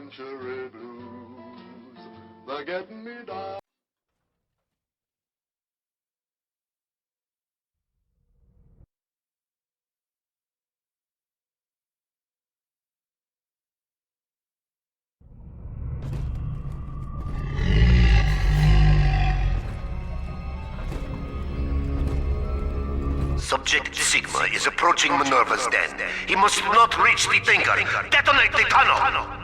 century blues. They're getting me down. Subject Sigma is approaching Minerva's den. He must not reach the Thinker. Detonate the tunnel!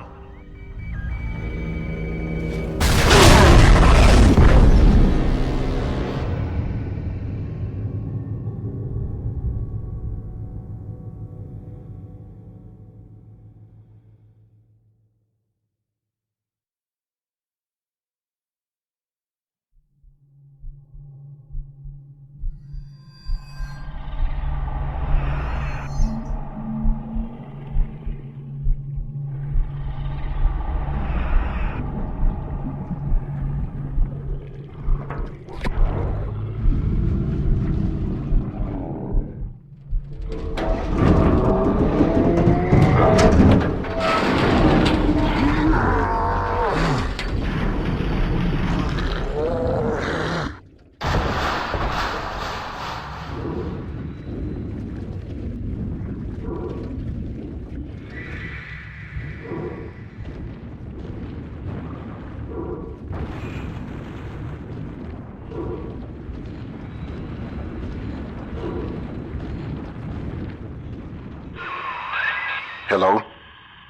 Hello?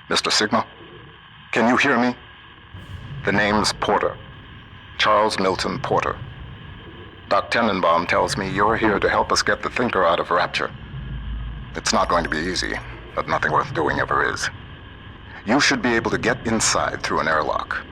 Mr. Sigma? Can you hear me? The name's Porter. Charles Milton Porter. Doc Tenenbaum tells me you're here to help us get the Thinker out of Rapture. It's not going to be easy, but nothing worth doing ever is. You should be able to get inside through an airlock.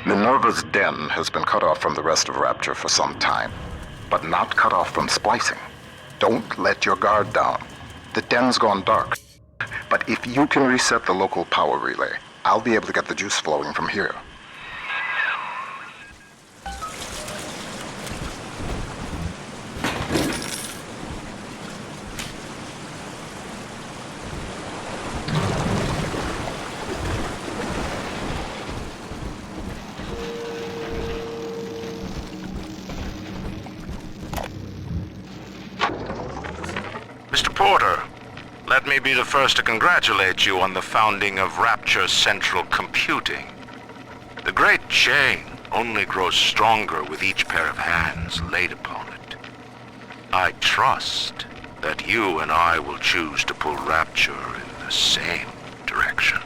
Minerva's den has been cut off from the rest of Rapture for some time, but not cut off from splicing. Don't let your guard down. The den's gone dark, but if you can reset the local power relay, I'll be able to get the juice flowing from here. Mr. Porter, let me be the first to congratulate you on the founding of Rapture Central Computing. The great chain only grows stronger with each pair of hands laid upon it. I trust that you and I will choose to pull Rapture in the same direction.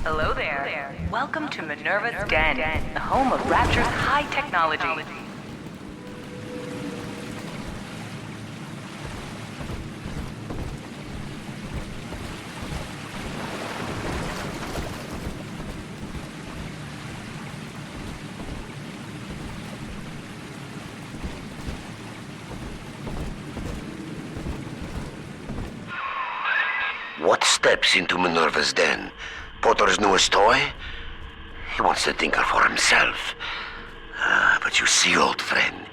Hello there. Welcome to Minerva's Den, the home of Rapture's high technology. What steps into Minerva's den? Porter's newest toy? He wants the Tinker for himself. But you see, old friend,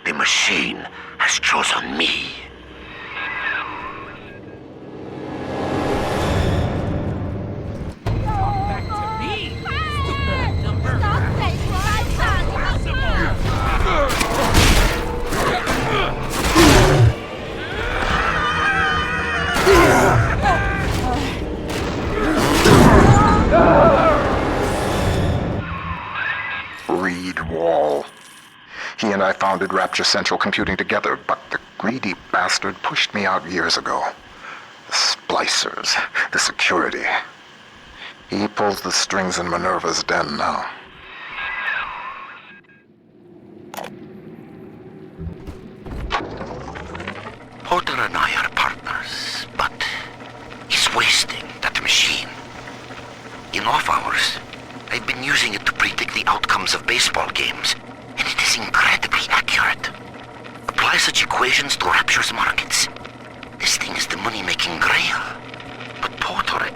the machine has chosen me. He and I founded Rapture Central Computing together, but the greedy bastard pushed me out years ago. The splicers, the security. He pulls the strings in Minerva's den now. Porter and I are partners, but he's wasting that machine. In off hours, I've been using it to predict the outcomes of baseball games, and it is incredibly accurate. Apply such equations to Rapture's markets. This thing is the money-making grail. But Porter,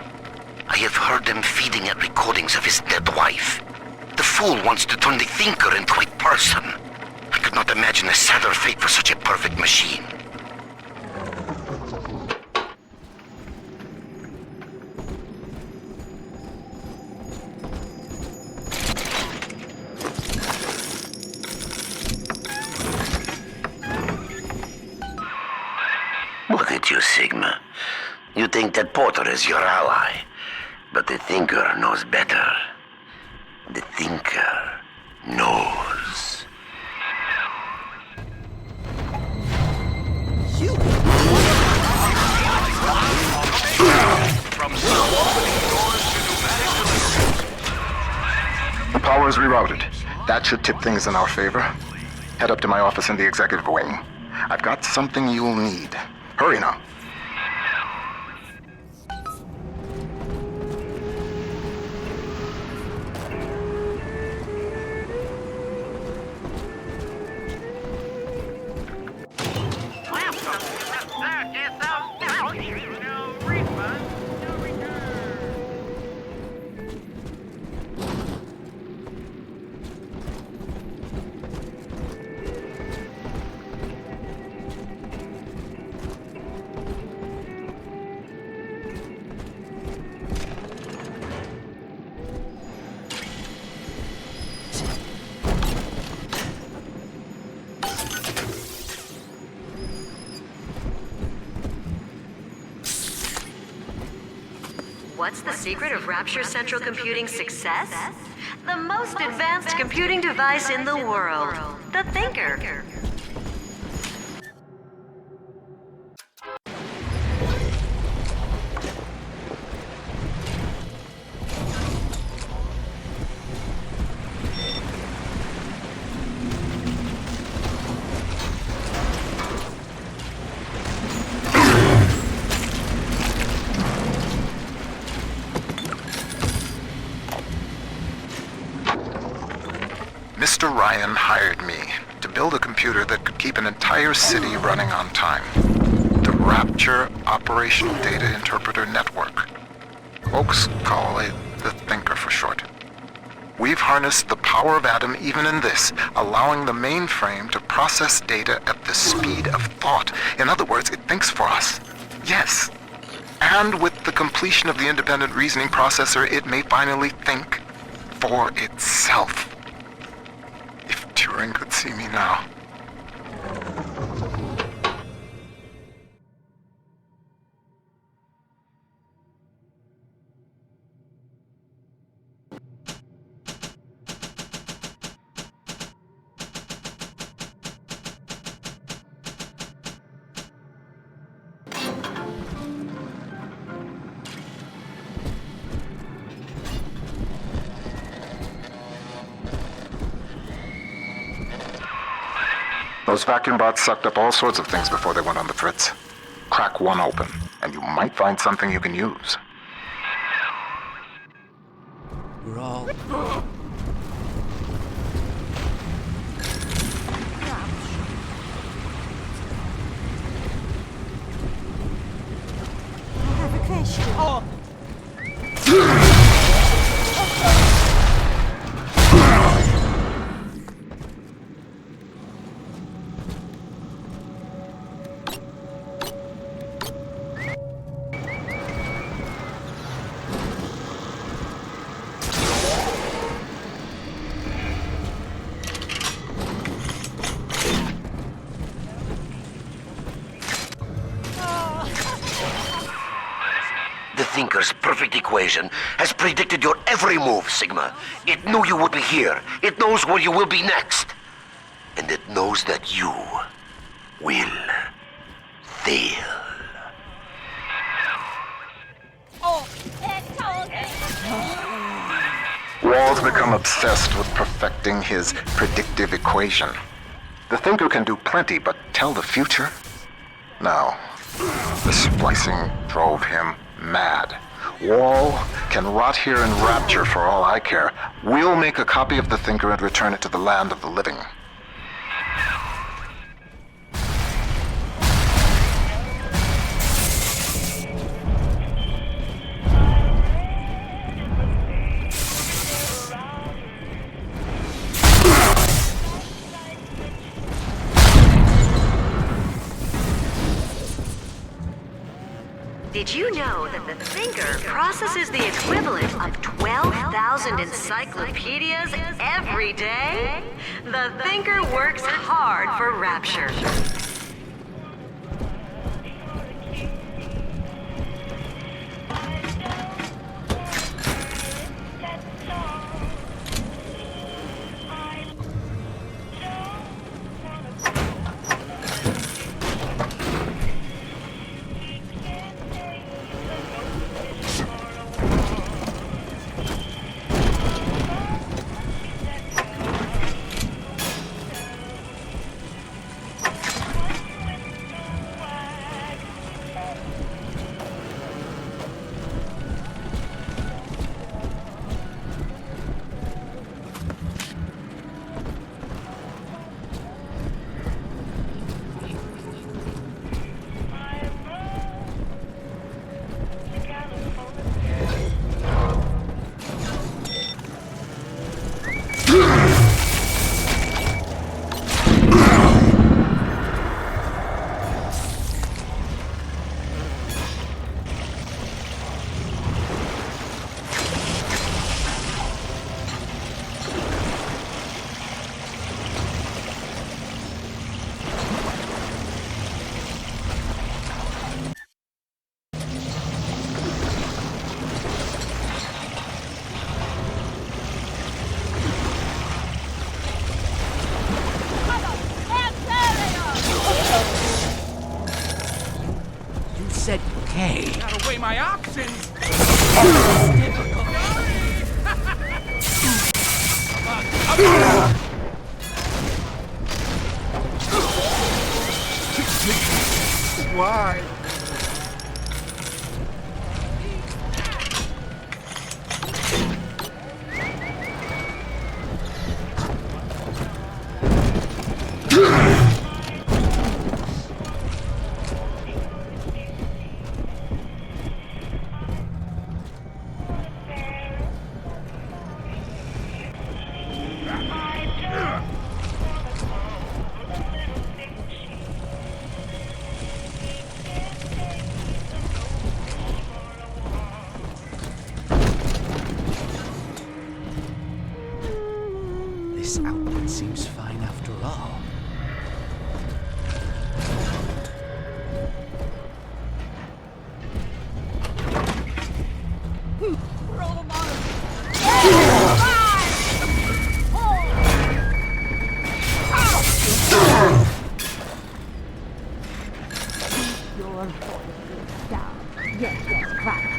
I have heard them feeding at recordings of his dead wife. The fool wants to turn the Thinker into a person. I could not imagine a sadder fate for such a perfect machine. Look at you, Sigma. You think that Porter is your ally, but the Thinker knows better. The Thinker knows. The power is rerouted. That should tip things in our favor. Head up to my office in the executive wing. I've got something you'll need. Hurry now. What's the secret of Rapture Central Computing's success? The most advanced computing device in the world, the Thinker. Mr. Ryan hired me to build a computer that could keep an entire city running on time. The Rapture Operational Data Interpreter Network. Folks call it the Thinker for short. We've harnessed the power of Atom even in this, allowing the mainframe to process data at the speed of thought. In other words, it thinks for us. Yes. And with the completion of the independent reasoning processor, it may finally think for itself. If Turing could see me now. Those vacuum bots sucked up all sorts of things before they went on the fritz. Crack one open, and you might find something you can use. We're all... I have a question. Oh. The Thinker's perfect equation has predicted your every move, Sigma. It knew you would be here. It knows where you will be next. And it knows that you will fail. Wall's become obsessed with perfecting his predictive equation. The Thinker can do plenty, but tell the future? No. The splicing drove him mad. Wall can rot here in Rapture for all I care. We'll make a copy of the Thinker and return it to the land of the living. Did you know that the Thinker processes the equivalent of 12,000 encyclopedias every day? The Thinker works hard for Rapture. said K. Gotta weigh my options. Why? This output seems fine after all. Roll them on. Your voice is down. Yes, crack.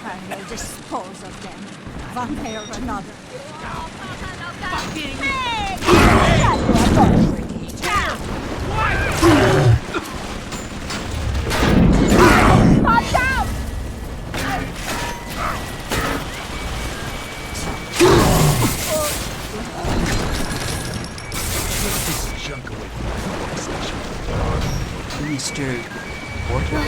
I will dispose of them, one way or another. Watch out! Take this junk away from my workstation. Mr. Porter?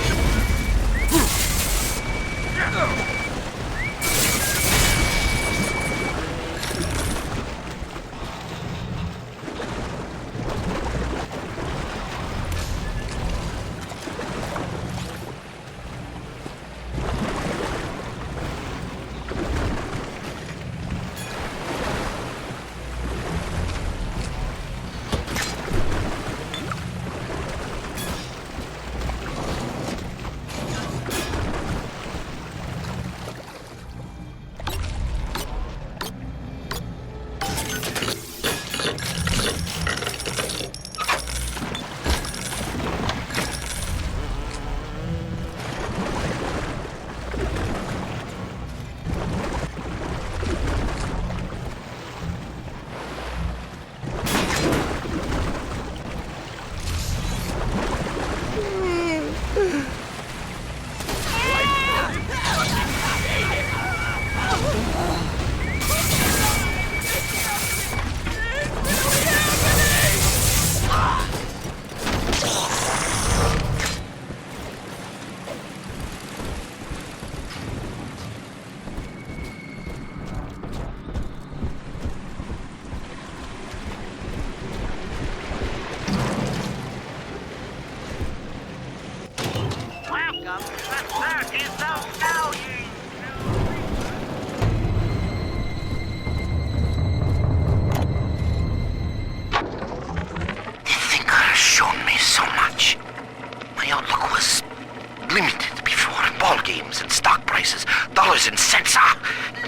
Dollars and cents,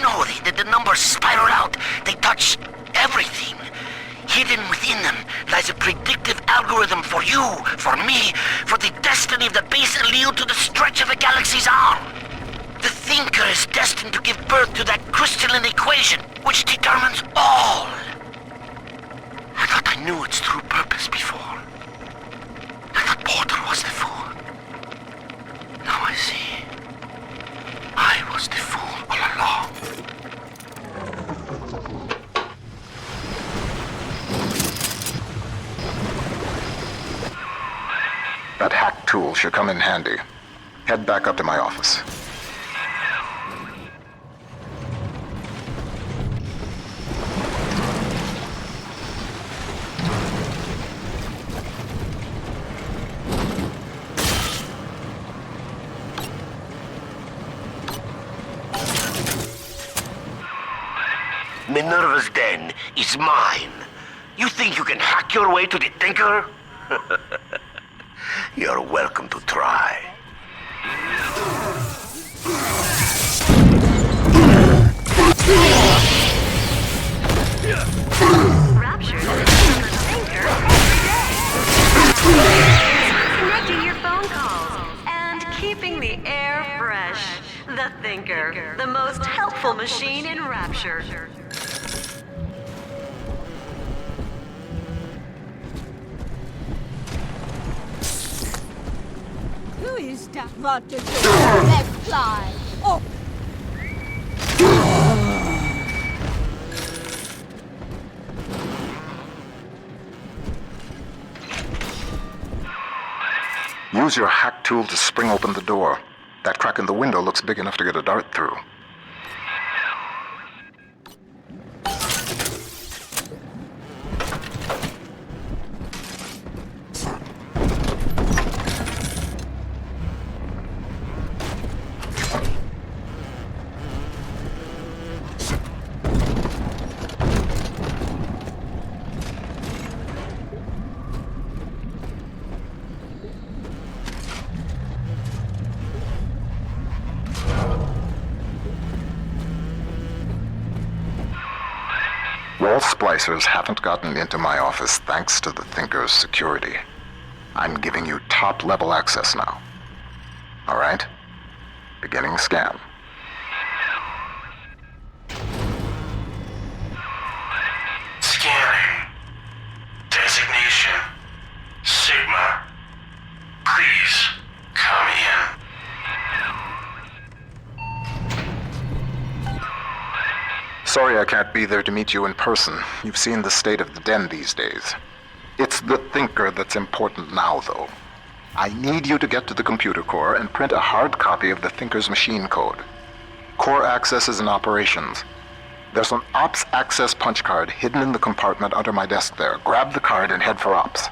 No, the numbers spiral out. They touch everything. Hidden within them lies a predictive algorithm for you, for me, for the destiny of the base allele to the stretch of a galaxy's arm. The thinker is destined to give birth to that crystalline equation, which determines all. I thought I knew its true purpose before. I thought Porter was the fool. Now I see. I was the fool all along. That hack tool should come in handy. Head back up to my office. Minerva's den is mine. You think you can hack your way to the Thinker? You're welcome to try. Rapture the Thinker every day. Connecting your phone calls and keeping the air fresh. The Thinker, the most helpful machine in Rapture. Who is that? What to do? Let's fly. Oh. Use your hack tool to spring open the door. That crack in the window looks big enough to get a dart through. Wall splicers haven't gotten into my office thanks to the Thinker's security. I'm giving you top-level access now. All right? Beginning scan. Scanning. Designation. Sigma. Please, come in. Sorry I can't be there to meet you in person. You've seen the state of the den these days. It's the Thinker that's important now, though. I need you to get to the computer core and print a hard copy of the Thinker's machine code. Core access is in operations. There's an Ops access punch card hidden in the compartment under my desk there. Grab the card and head for Ops.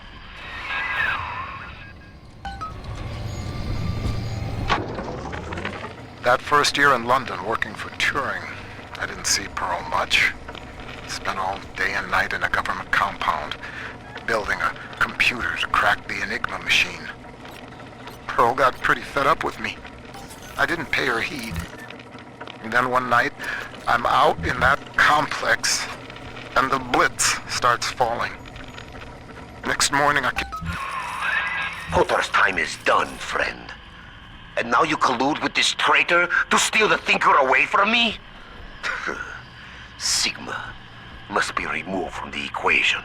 That first year in London working for Turing, I didn't see Pearl much. Spent all day and night in a government compound, building a computer to crack the Enigma machine. Pearl got pretty fed up with me. I didn't pay her heed. And then one night, I'm out in that complex, and the Blitz starts falling. Next morning, Potter's time is done, friend. And now you collude with this traitor to steal the Thinker away from me? Sigma must be removed from the equation.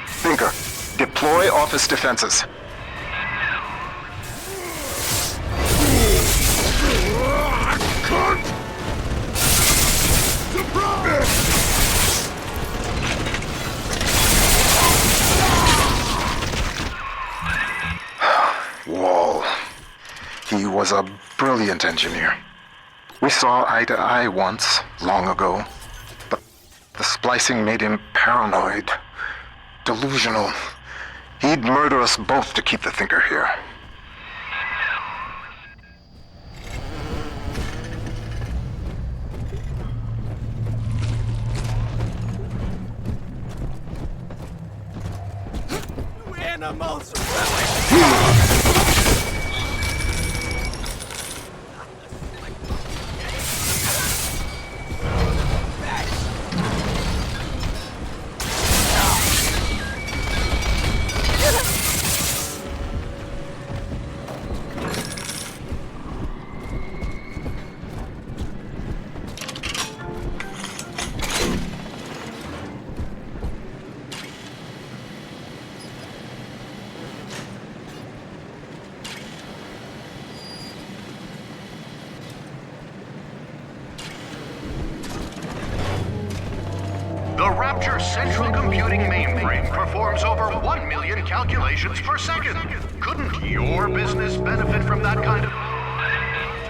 Thinker, deploy office defenses. Wall. He was a brilliant engineer. We saw eye to eye once, long ago, but the splicing made him paranoid, delusional. He'd murder us both to keep the Thinker here. Animals! The Rapture Central Computing Mainframe performs over 1 million calculations per second. Couldn't your business benefit from that kind of...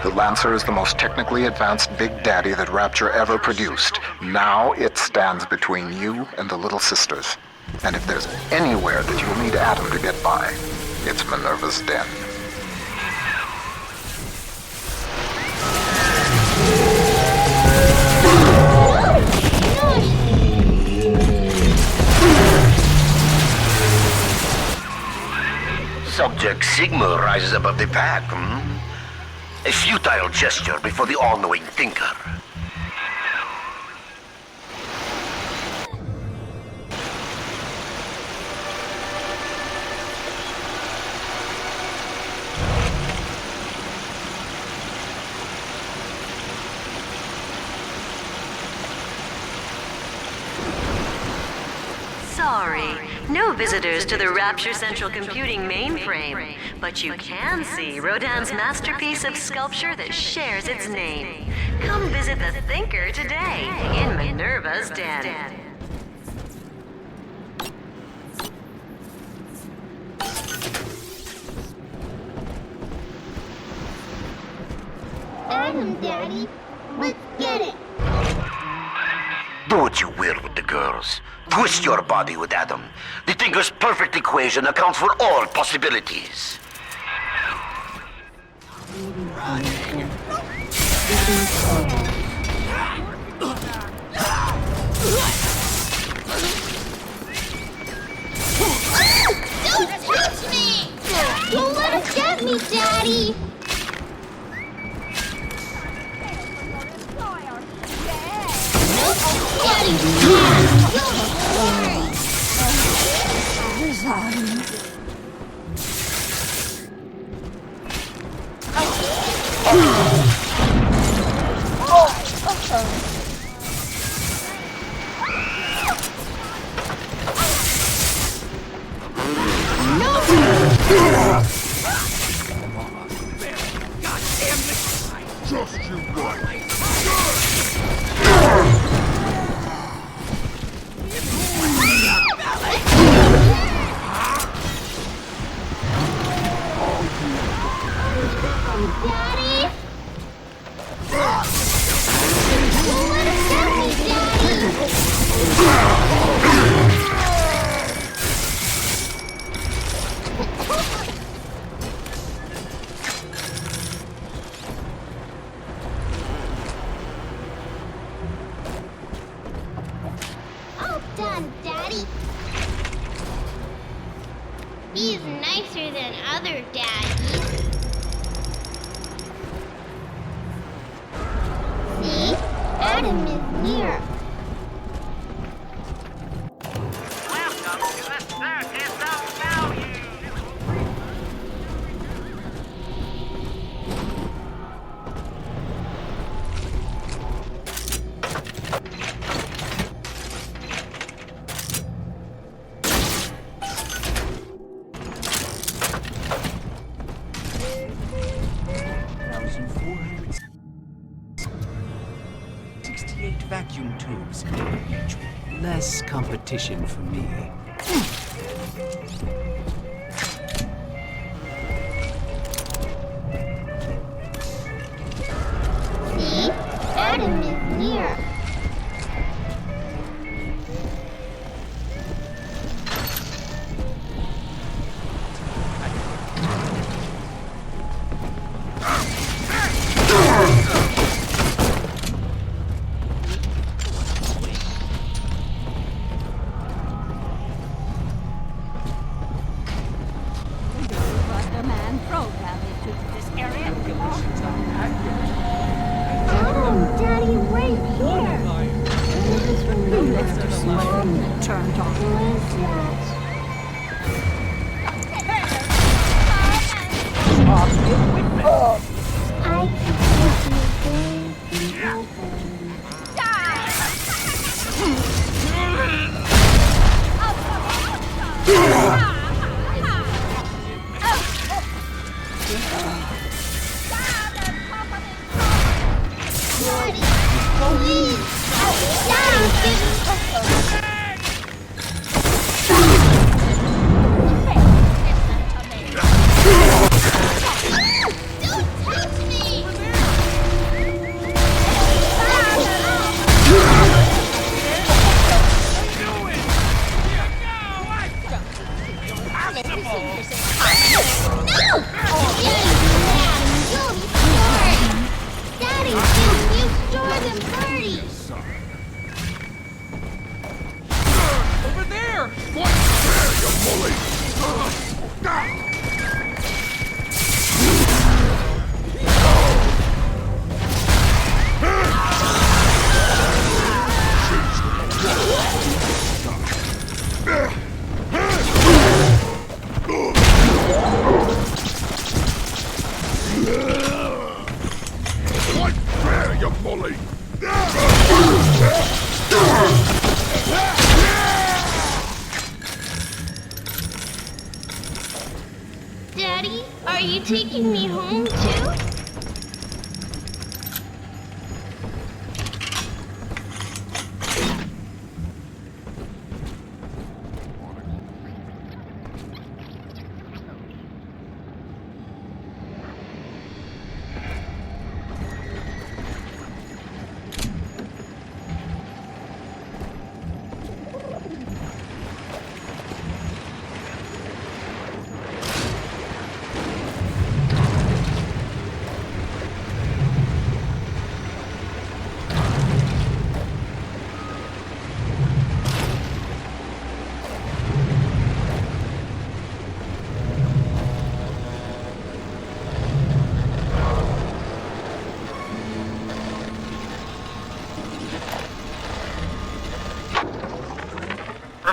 The Lancer is the most technically advanced Big Daddy that Rapture ever produced. Now it stands between you and the Little Sisters. And if there's anywhere that you'll need Adam to get by, it's Minerva's den. Subject Sigma rises above the pack, A futile gesture before the all-knowing Thinker. Sorry, no visitors to the Rapture Central Computing mainframe, but you can see Rodin's masterpiece of sculpture that shares its name. Come visit the Thinker today in Minerva's den. Adam, Daddy. Let's get it. Do what you will with the girls. Twist your body with Adam. The Thinker's perfect equation accounts for all possibilities. Don't touch me! Don't let us get me, Daddy! All done, Daddy. He's nicer than other daddies. See? Adam is here. Welcome to the Circus of Value. Vacuum tubes. Less competition for me. See? Adam is here. The man programmed into this area. Adam, Daddy, right here. You left us alone. Turned on. Who is that? I could give you Daddy, are you taking me home too?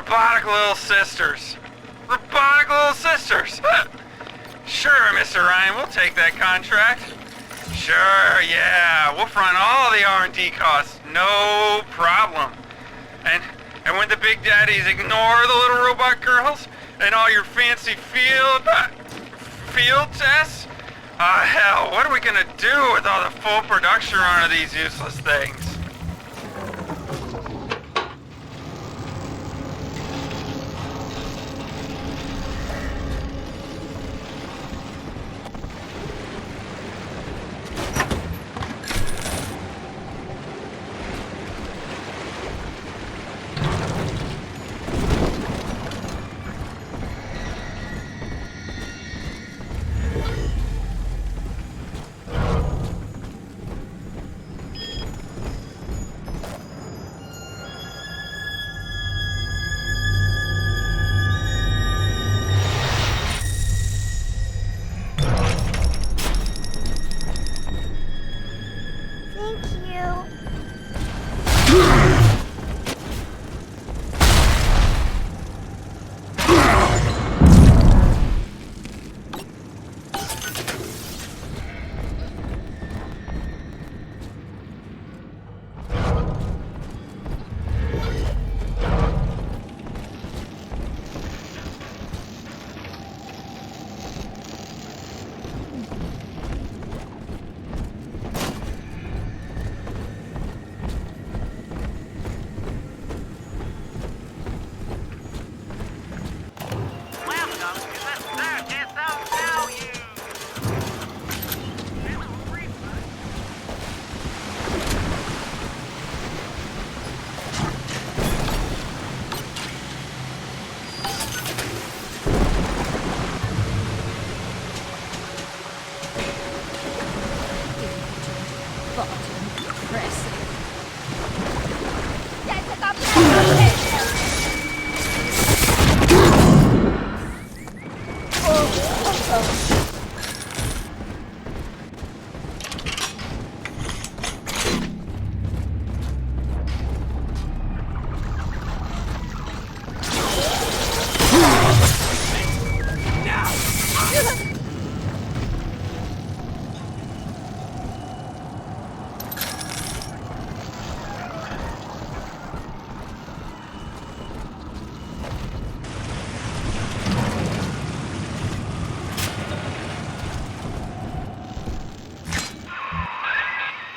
robotic little sisters. Robotic little sisters. Sure, Mr. Ryan, we'll take that contract. Sure, yeah, we'll front all the R&D costs, no problem. And when the big daddies ignore the little robot girls and all your fancy field tests, hell, what are we gonna do with all the full production run of these useless things?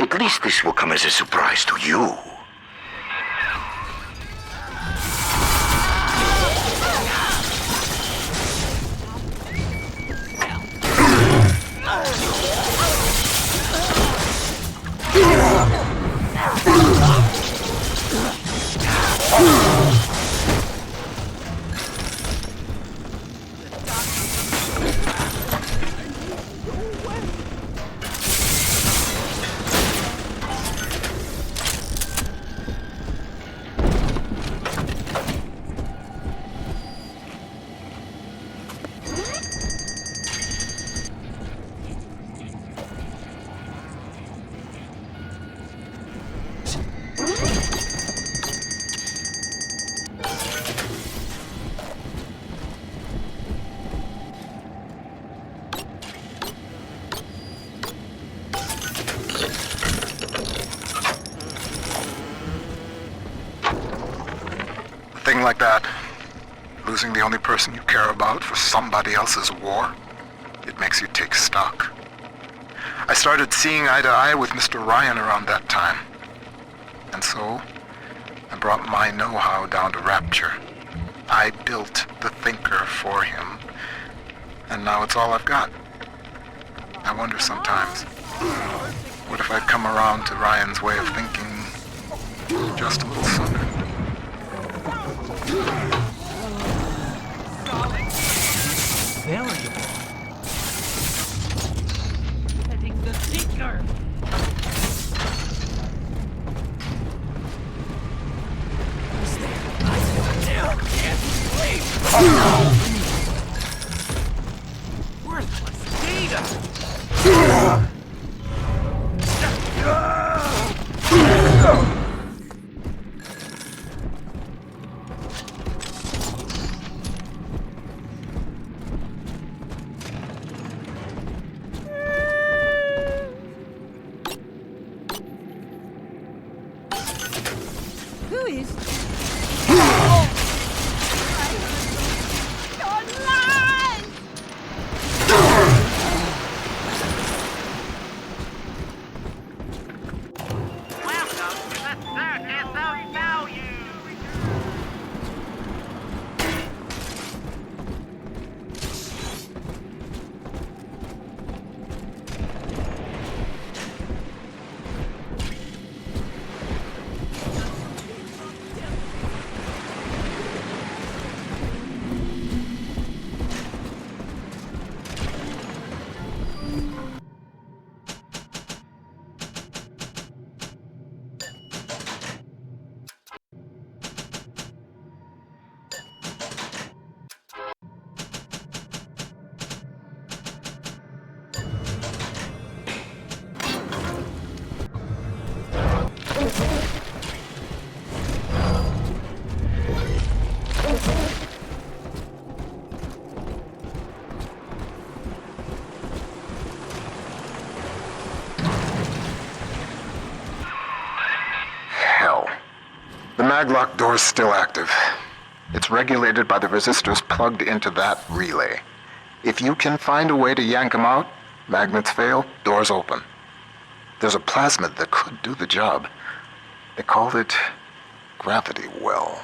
At least this will come as a surprise to you. Thing like that, losing the only person you care about for somebody else's war, it makes you take stock. I started seeing eye to eye with Mr. Ryan around that time. And so, I brought my know-how down to Rapture. I built the Thinker for him, and now it's all I've got. I wonder sometimes, what if I'd come around to Ryan's way of thinking just a little sooner? Valuable. Getting the Thinker. Is there? I still can't sleep. Worthless data. Please. Oh. Your lies! Welcome to the Circus of Value! The maglock door's still active. It's regulated by the resistors plugged into that relay. If you can find a way to yank them out, magnets fail, doors open. There's a plasmid that could do the job. They called it Gravity Well.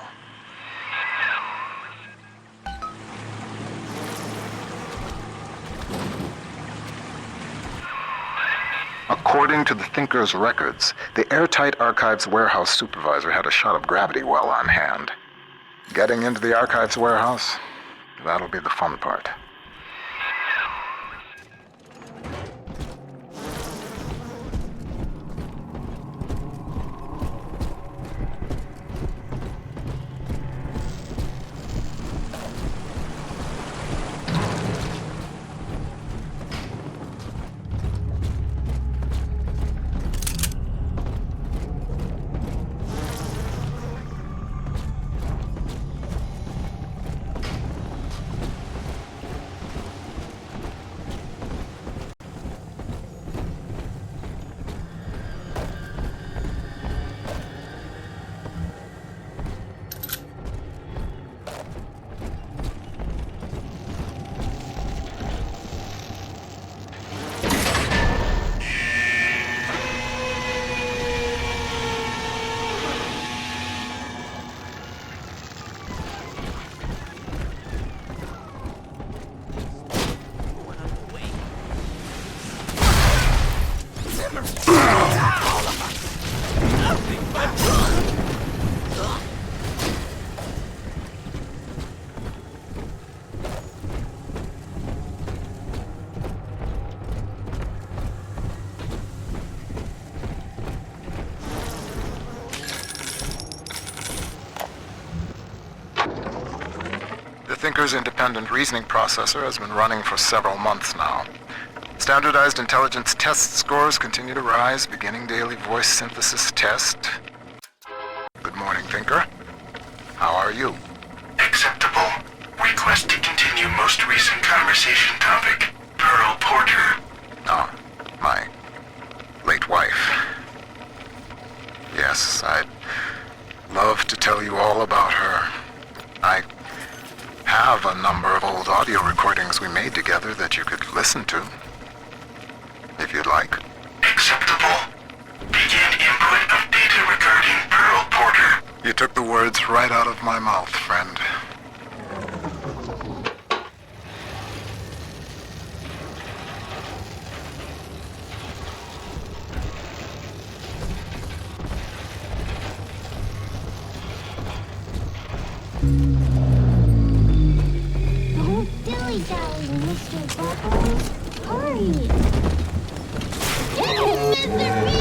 According to the Thinker's records, the airtight archives warehouse supervisor had a shot of Gravity Well on hand. Getting into the archives warehouse, that'll be the fun part. The Thinker's independent reasoning processor has been running for several months now. Standardized intelligence test scores continue to rise, beginning daily voice synthesis test. Good morning, Thinker. How are you? Acceptable. Request to continue most recent conversation topic. Pearl Porter. Oh, my late wife. Yes, I'd love to tell you all about her. I have a number of old audio recordings we made together that you could listen to, if you'd like. Acceptable. Begin input of data regarding Pearl Porter. You took the words right out of my mouth, friend. Dilly-dally, Mr. Bubbles. Hurry! Yes, Mr. B!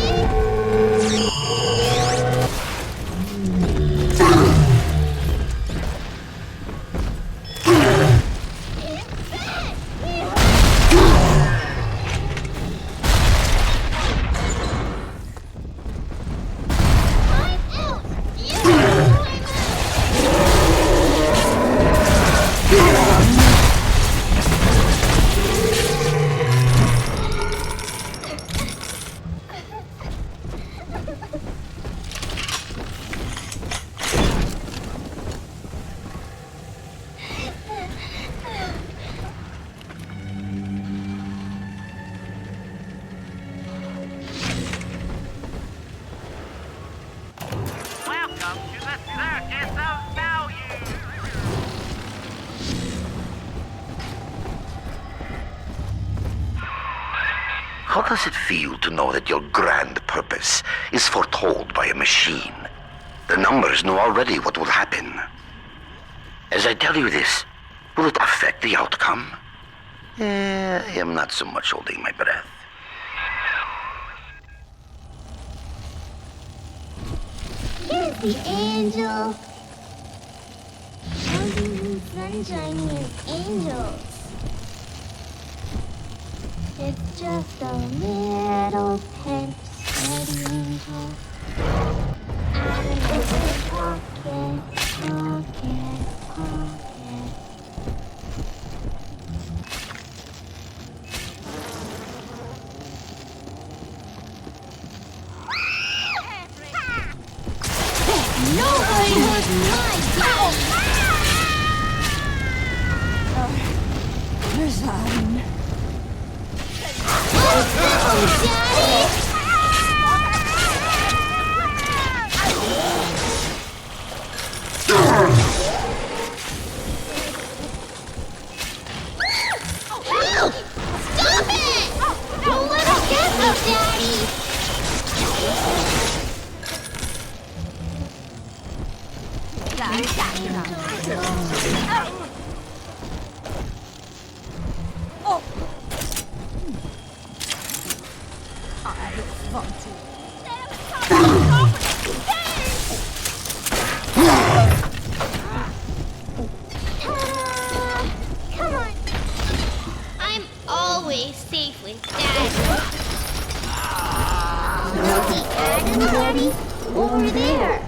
How does it feel to know that your grand purpose is foretold by a machine? The numbers know already what will happen. As I tell you this, will it affect the outcome? I am not so much holding my breath. Here's the angel. Golden sunshine and angels. It's just a little pet steady angel. Out of his pocket, pocket, pocket. Nobody was my Resign. Oh, Daddy! Stop it! Don't let us get me, Daddy! Oh. I want to. Come on. I'm always safe with Dad. The Adam Daddy over there.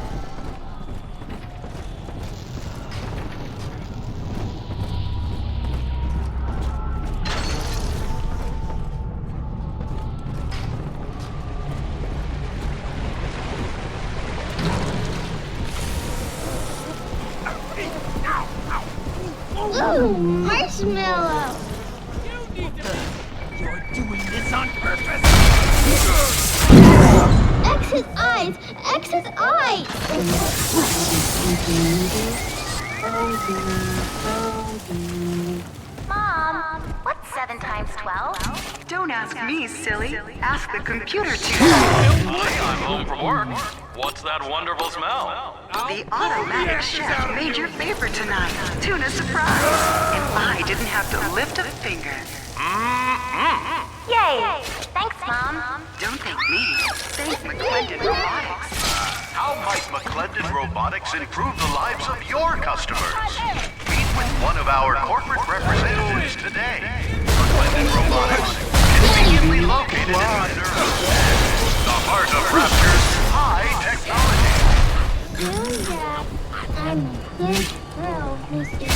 Ooh, marshmallow! You're doing this on purpose! X's eyes! X's eyes! Mom, what's 7 times 12? Don't ask me, silly. Ask the computer to. Hi, I'm home from work. What's that wonderful smell? The automatic chef made your favorite tonight. Tuna surprise. And I didn't have to lift a finger. Yay! Thanks, Mom. Don't thank me. Thank McClendon Robotics. How might McClendon Robotics improve the lives of your customers? Meet with one of our corporate representatives today. McClendon Robotics, conveniently located in Minerva, the heart of Rapture's high technology. Really, Dad? I'm a good girl, Mr.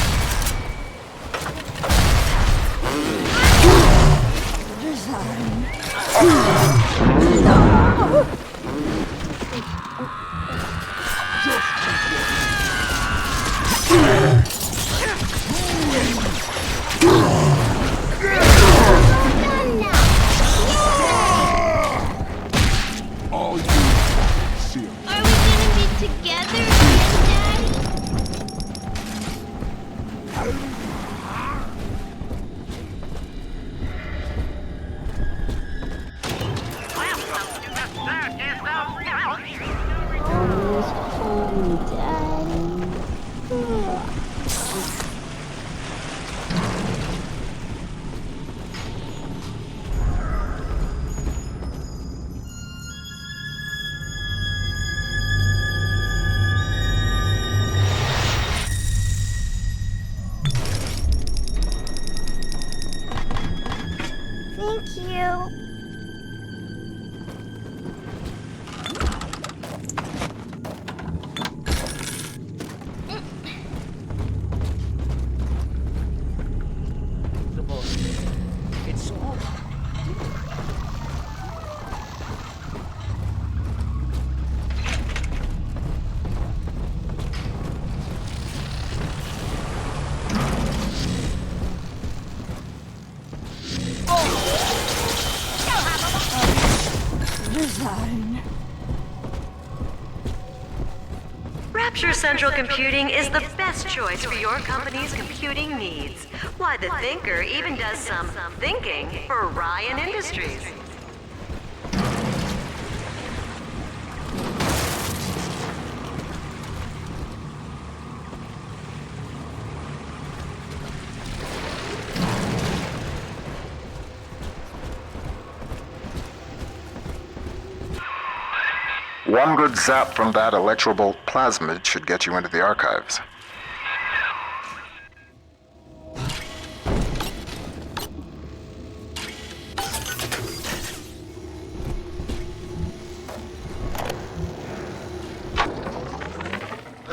All you see. Are we gonna be together again, Daddy? Almost home, Daddy. Thank you. It's all. Resign. Rapture Central Computing is the best choice for your company's computing needs. Why, the Thinker even does some thinking for Ryan Industries. One good zap from that electrobolt plasmid should get you into the archives.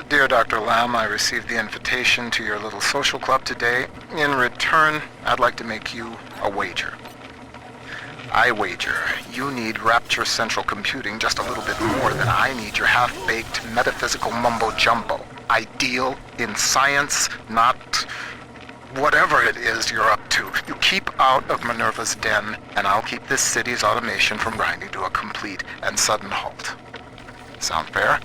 Dear Dr. Lamb, I received the invitation to your little social club today. In return, I'd like to make you a wager. I wager you need Rapture Central Computing just a little bit more than I need your half-baked metaphysical mumbo-jumbo. Ideal in science, not whatever it is you're up to. You keep out of Minerva's den, and I'll keep this city's automation from grinding to a complete and sudden halt. Sound fair?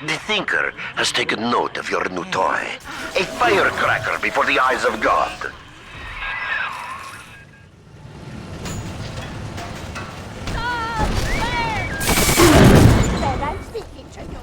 The Thinker has taken note of your new toy. A firecracker before the eyes of God. Then I'm speaking to you.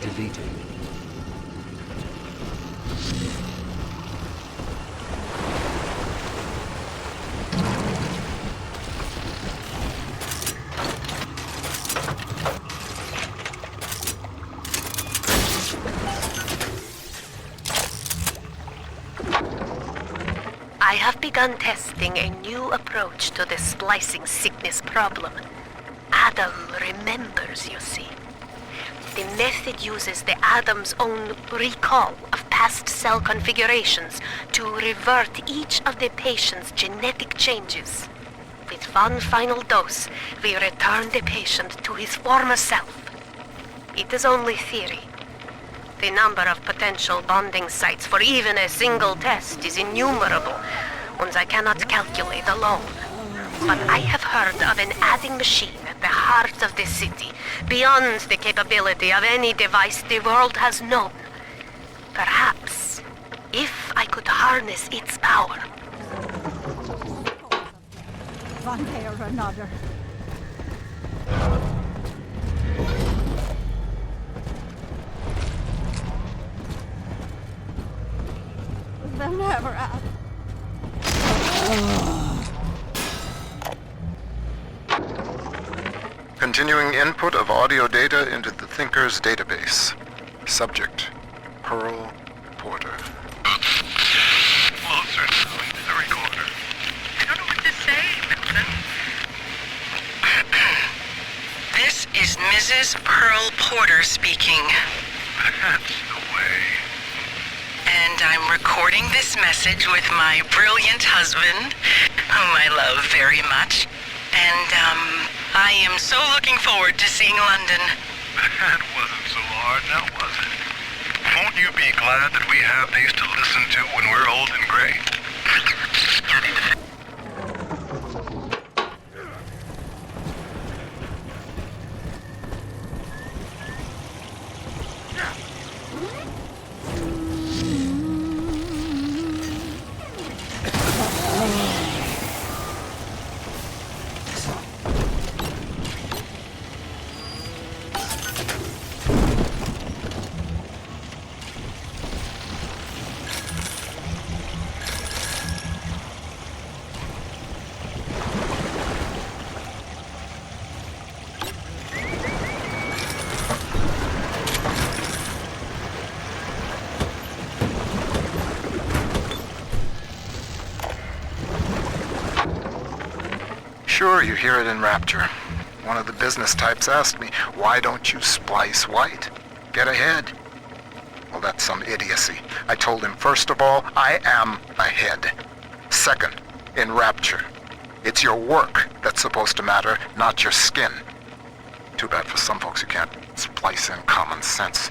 Deleted. I have begun testing a new approach to the splicing sickness problem. Adam remembers, you see. The method uses the Adam's own recall of past cell configurations to revert each of the patient's genetic changes. With one final dose, we return the patient to his former self. It is only theory. The number of potential bonding sites for even a single test is innumerable, ones I cannot calculate alone. But I have heard of an adding machine at the heart of the city, beyond the capability of any device the world has known. Perhaps, if I could harness its power. One day or another. They'll never out. Continuing input of audio data into the Thinker's database. Subject, Pearl Porter. Closer now into the recorder. I don't know what to say, Milton. This is Mrs. Pearl Porter speaking. That's the way. And I'm recording this message with my brilliant husband, whom I love very much. And, I am so looking forward to seeing London. That wasn't so hard, now was it? Won't you be glad that we have these to listen to when we're old and gray? Sure, you hear it in Rapture. One of the business types asked me, why don't you splice white? Get ahead. Well, that's some idiocy. I told him, first of all, I am ahead. Second, in Rapture, it's your work that's supposed to matter, not your skin. Too bad for some folks who can't splice in common sense.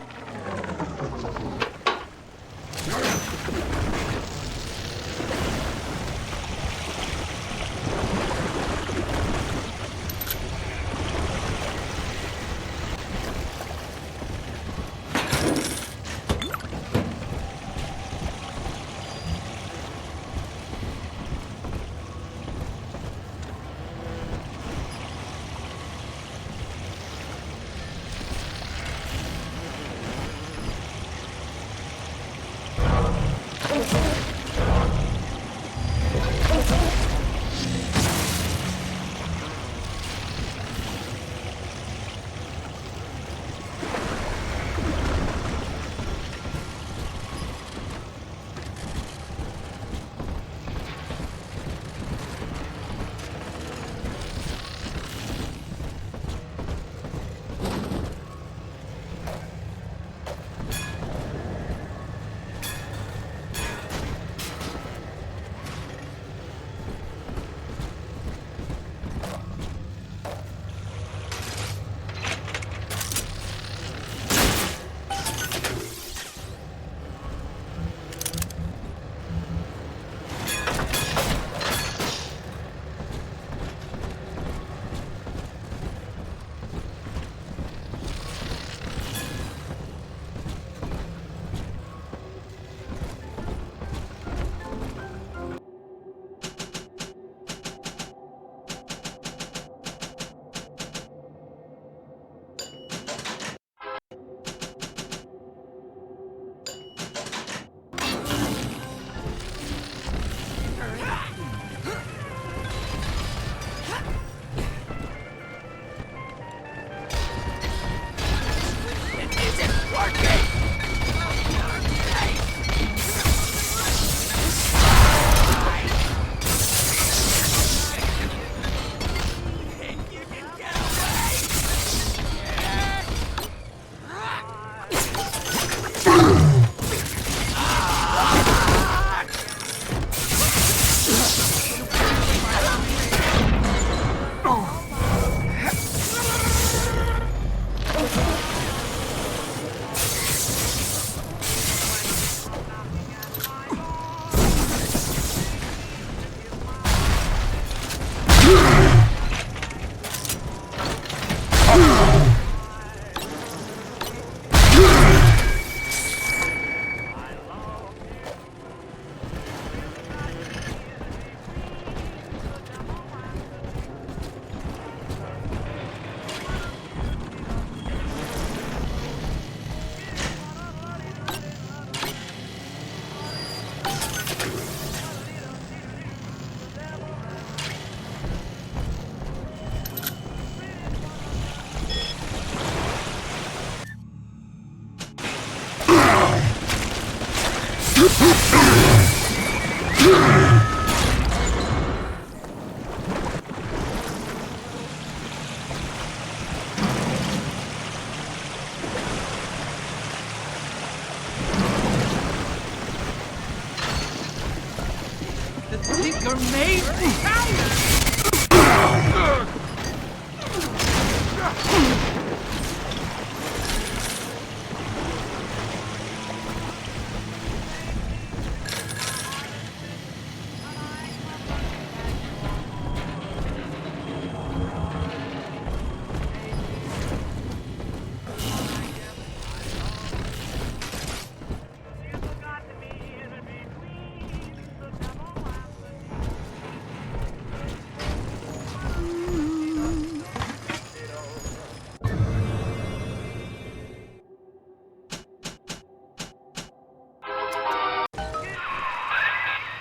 Tinker made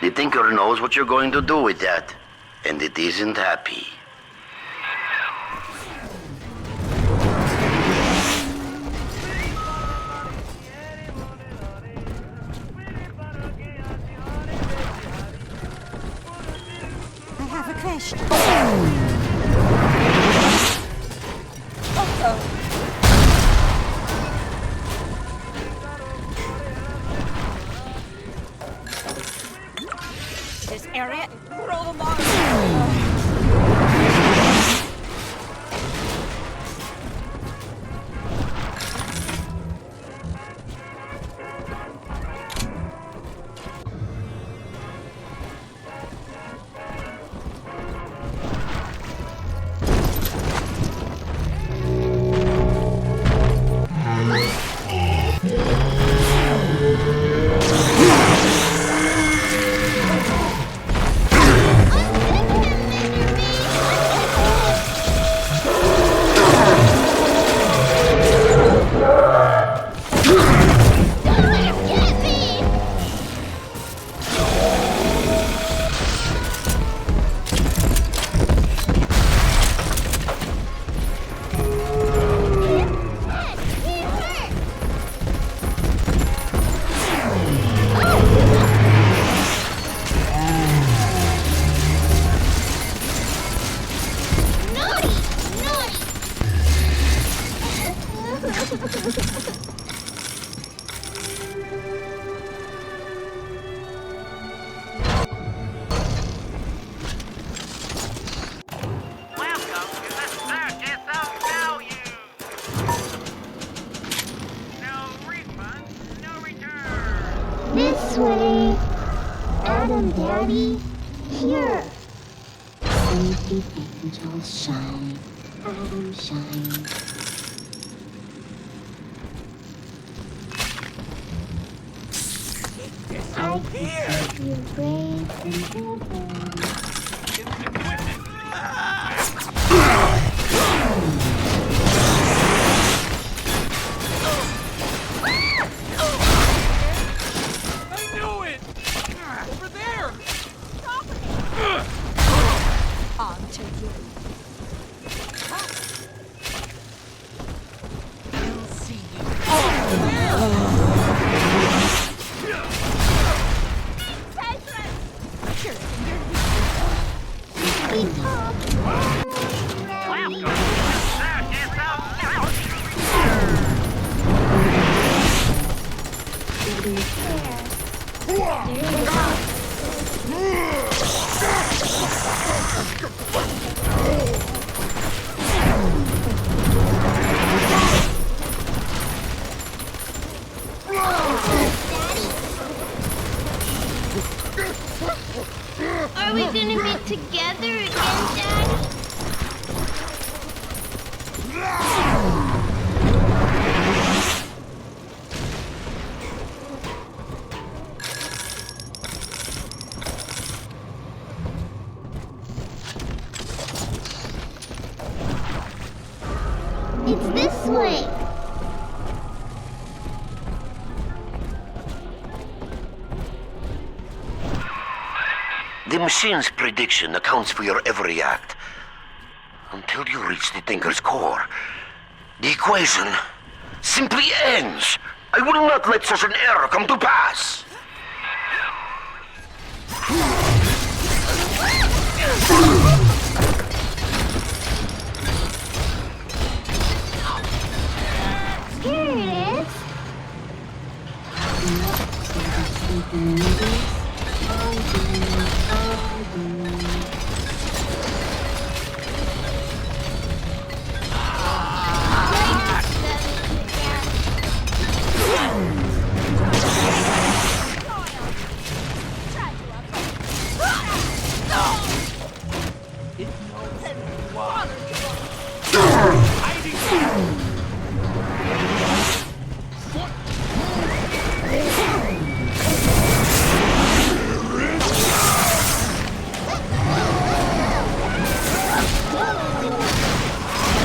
The Tinker knows what you're going to do with that, and it isn't happy. I have a question. this way. Adam, Daddy, here. Sleepy angels shine. Adam shine. I can give you grace in heaven. I knew it! Over there! Onto you. We'll see you. Over there! Are we gonna be together again, Daddy? It's this way. The machine's prediction accounts for your every act. Until you reach the Thinker's core, the equation simply ends. I will not let such an error come to pass. Here it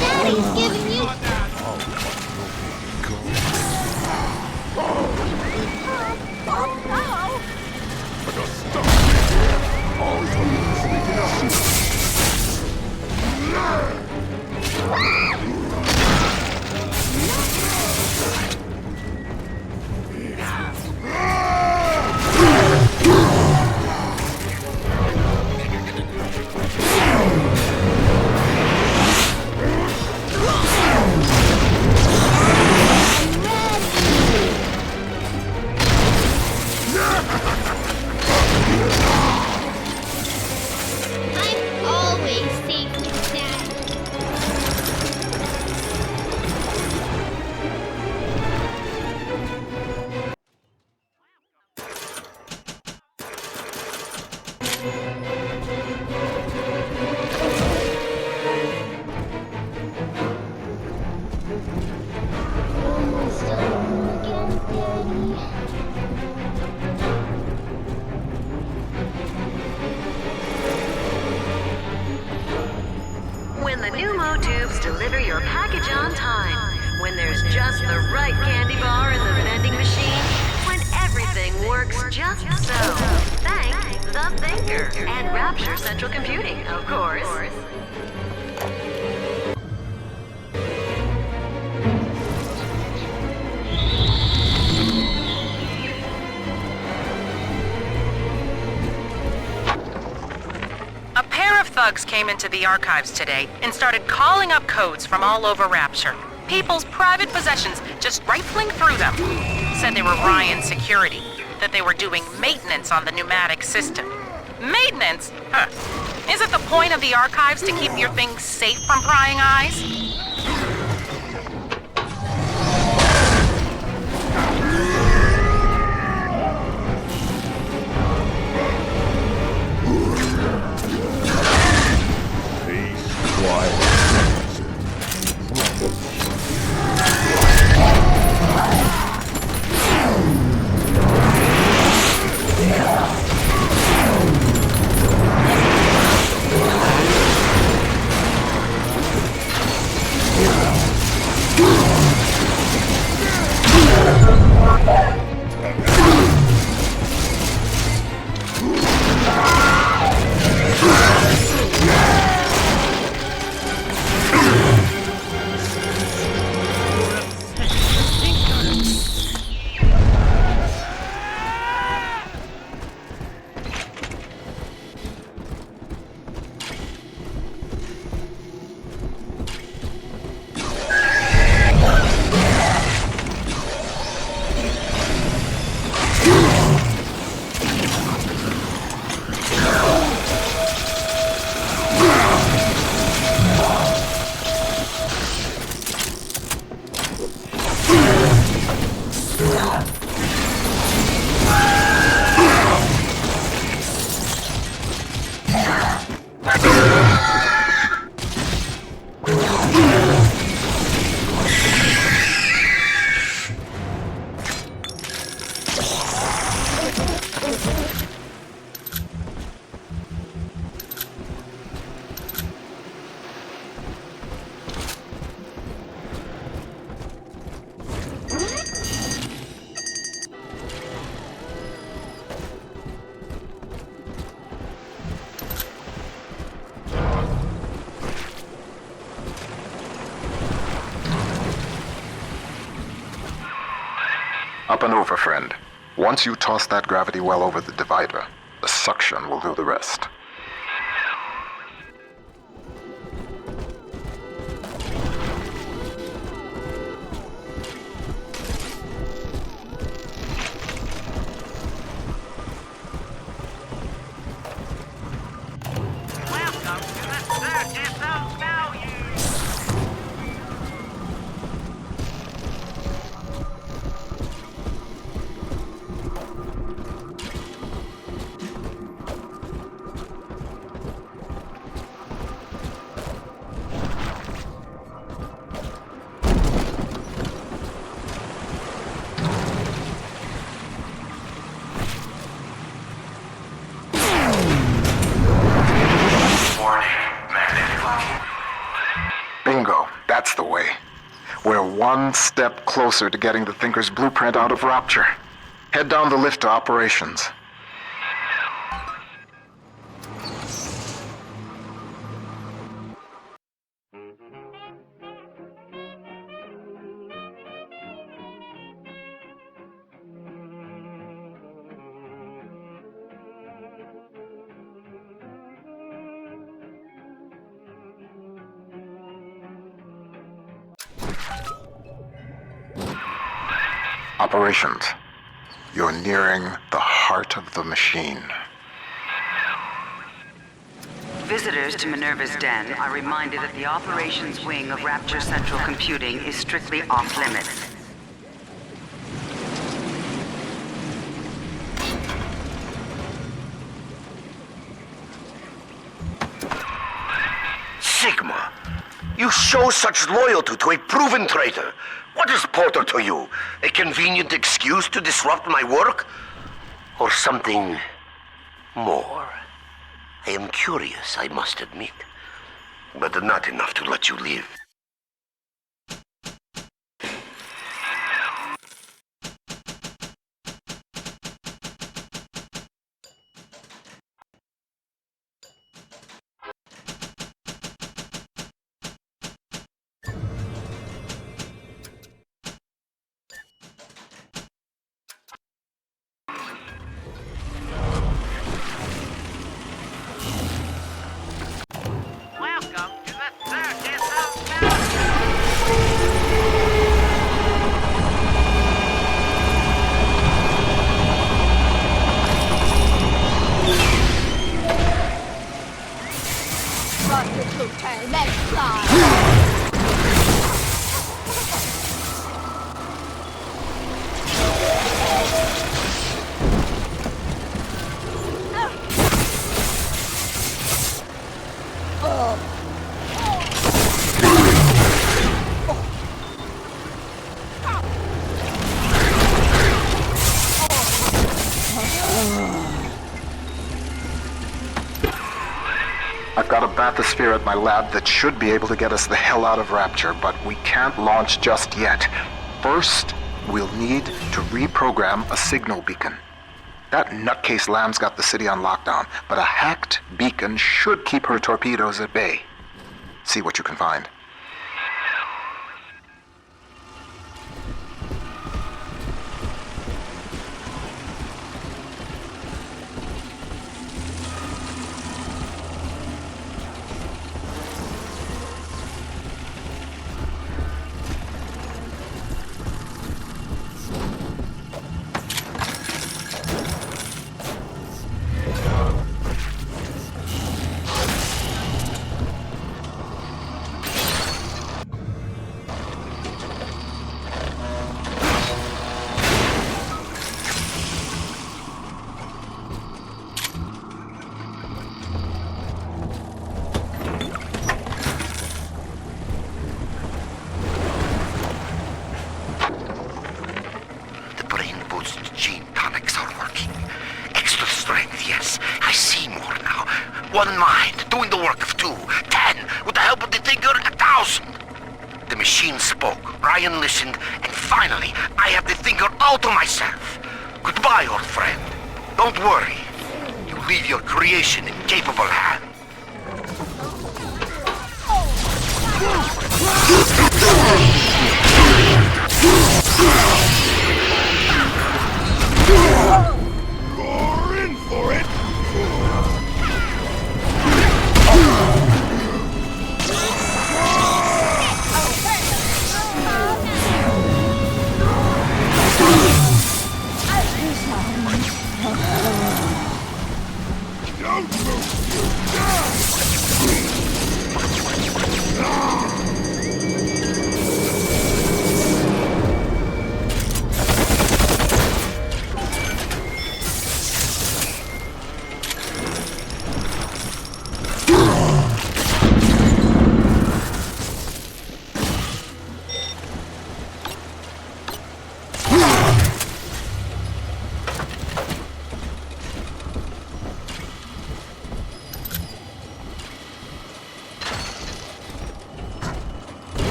Daddy's giving you... I'm always safe with Dad. Almost home again, Daddy. When the Pneumo tubes deliver your package on time, when there's just the right candy bar in the vending machine, when everything works just so. Thank the Thinker and Rapture Central Computing, of course. A pair of thugs came into the archives today and started calling up codes from all over Rapture. People's private possessions, just rifling through them. Said they were Ryan security, that they were doing maintenance on the pneumatic system. Maintenance? Huh. Is it the point of the archives to keep your things safe from prying eyes? Up and over, friend. Once you toss that gravity well over the divider, the suction will do the rest. Bingo, that's the way. We're one step closer to getting the Thinker's blueprint out of Rapture. Head down the lift to operations. Operations. You're nearing the heart of the machine. Visitors to Minerva's den are reminded that the operations wing of Rapture Central Computing is strictly off-limits. Sigma, you show such loyalty to a proven traitor. What is Porter to you? A convenient excuse to disrupt my work? Or something more? I am curious, I must admit. But not enough to let you live. Welcome to the circus of atmosphere at my lab that should be able to get us the hell out of Rapture, but we can't launch just yet. First, we'll need to reprogram a signal beacon. That nutcase Lamb's got the city on lockdown, but a hacked beacon should keep her torpedoes at bay. See what you can find. One mind, doing the work of 2, 10, with the help of the Thinker, 1,000. The machine spoke, Ryan listened, and finally, I have the Thinker all to myself. Goodbye, old friend. Don't worry. You leave your creation in capable hands. You're in for it!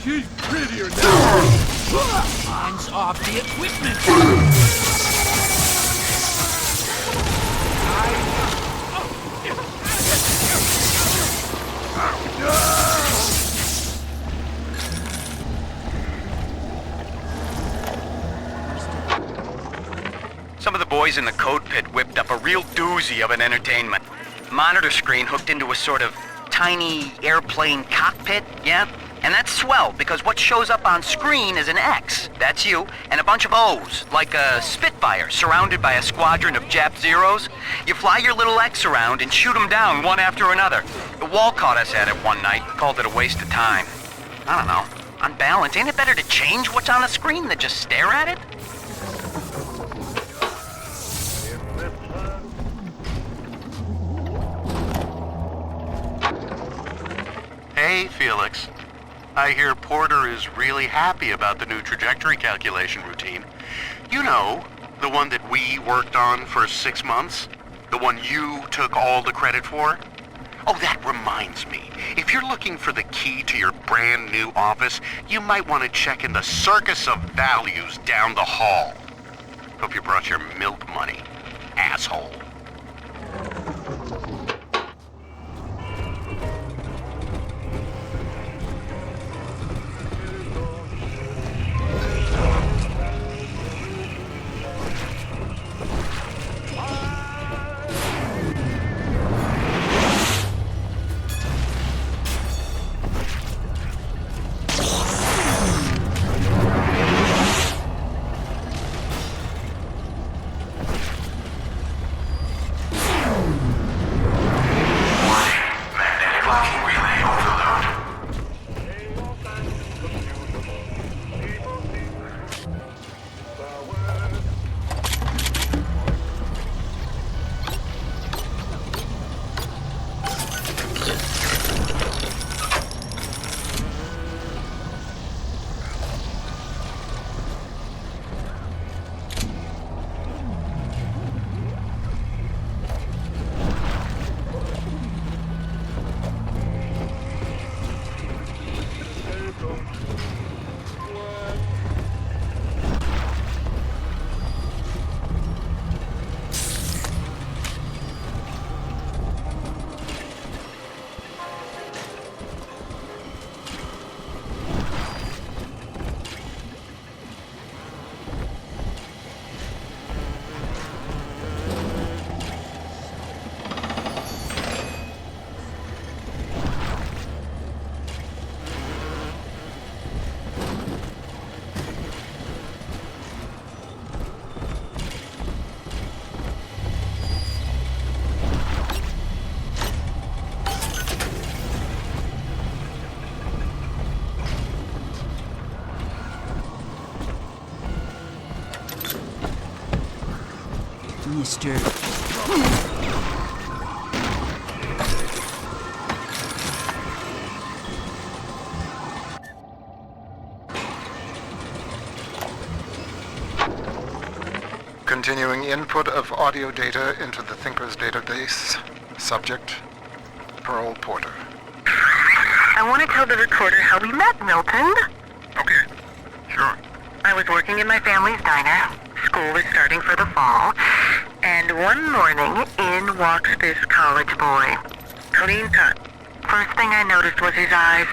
She's prettier now! Hands off the equipment! Some of the boys in the code pit whipped up a real doozy of an entertainment. Monitor screen hooked into a sort of tiny airplane cockpit, yeah? And that's swell, because what shows up on screen is an X, that's you, and a bunch of O's, like a Spitfire surrounded by a squadron of Jap Zeros. You fly your little X around and shoot them down one after another. The wall caught us at it one night, called it a waste of time. I don't know. On balance, ain't it better to change what's on a screen than just stare at it? Hey, Felix. I hear Porter is really happy about the new trajectory calculation routine. You know, the one that we worked on for 6 months? The one you took all the credit for? Oh, that reminds me. If you're looking for the key to your brand new office, you might want to check in the Circus of Values down the hall. Hope you brought your milk money, asshole. Mister. Continuing input of audio data into the Thinker's database. Subject, Pearl Porter. I want to tell the recorder how we met, Milton. Okay, sure. I was working in my family's diner. School was starting for the fall. And one morning, in walks this college boy. Clean cut. First thing I noticed was his eyes.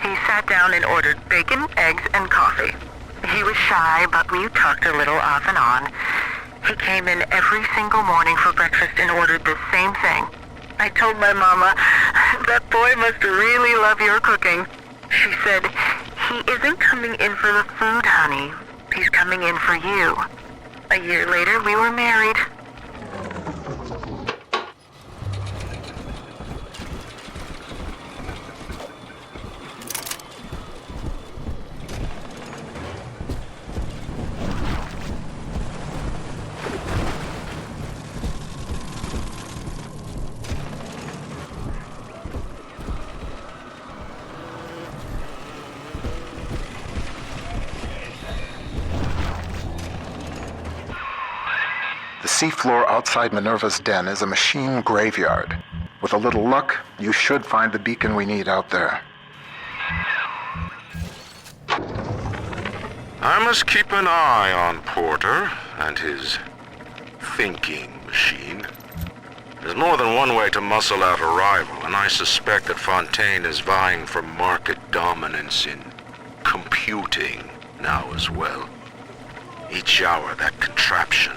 He sat down and ordered bacon, eggs, and coffee. He was shy, but we talked a little off and on. He came in every single morning for breakfast and ordered the same thing. I told my mama, that boy must really love your cooking. She said, he isn't coming in for the food, honey. He's coming in for you. A year later, we were married. The seafloor outside Minerva's den is a machine graveyard. With a little luck, you should find the beacon we need out there. I must keep an eye on Porter and his thinking machine. There's more than one way to muscle out a rival, and I suspect that Fontaine is vying for market dominance in computing now as well. Each hour that contraption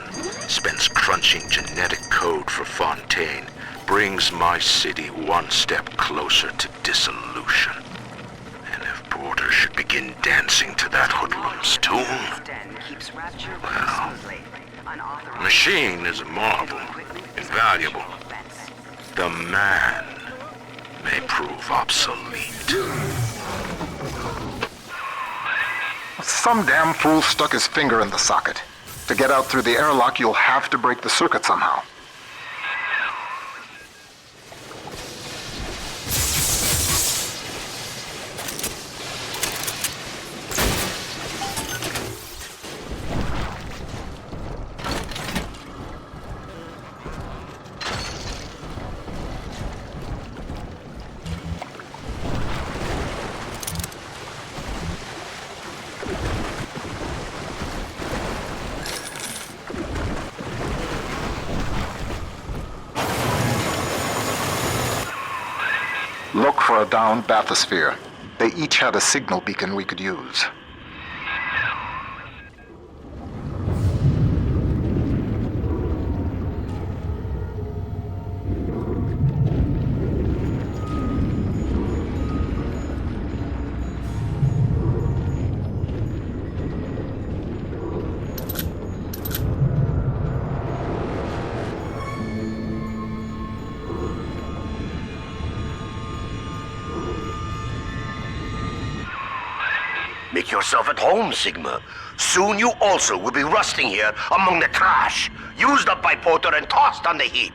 spends crunching genetic code for Fontaine brings my city one step closer to dissolution. And if Porter should begin dancing to that hoodlum's tune, well, the machine is a marvel, invaluable. The man may prove obsolete. Some damn fool stuck his finger in the socket. To get out through the airlock, you'll have to break the circuit somehow. Look for a downed bathysphere. They each had a signal beacon we could use. Make yourself at home, Sigma. Soon you also will be rusting here among the trash, used up by Porter and tossed on the heap.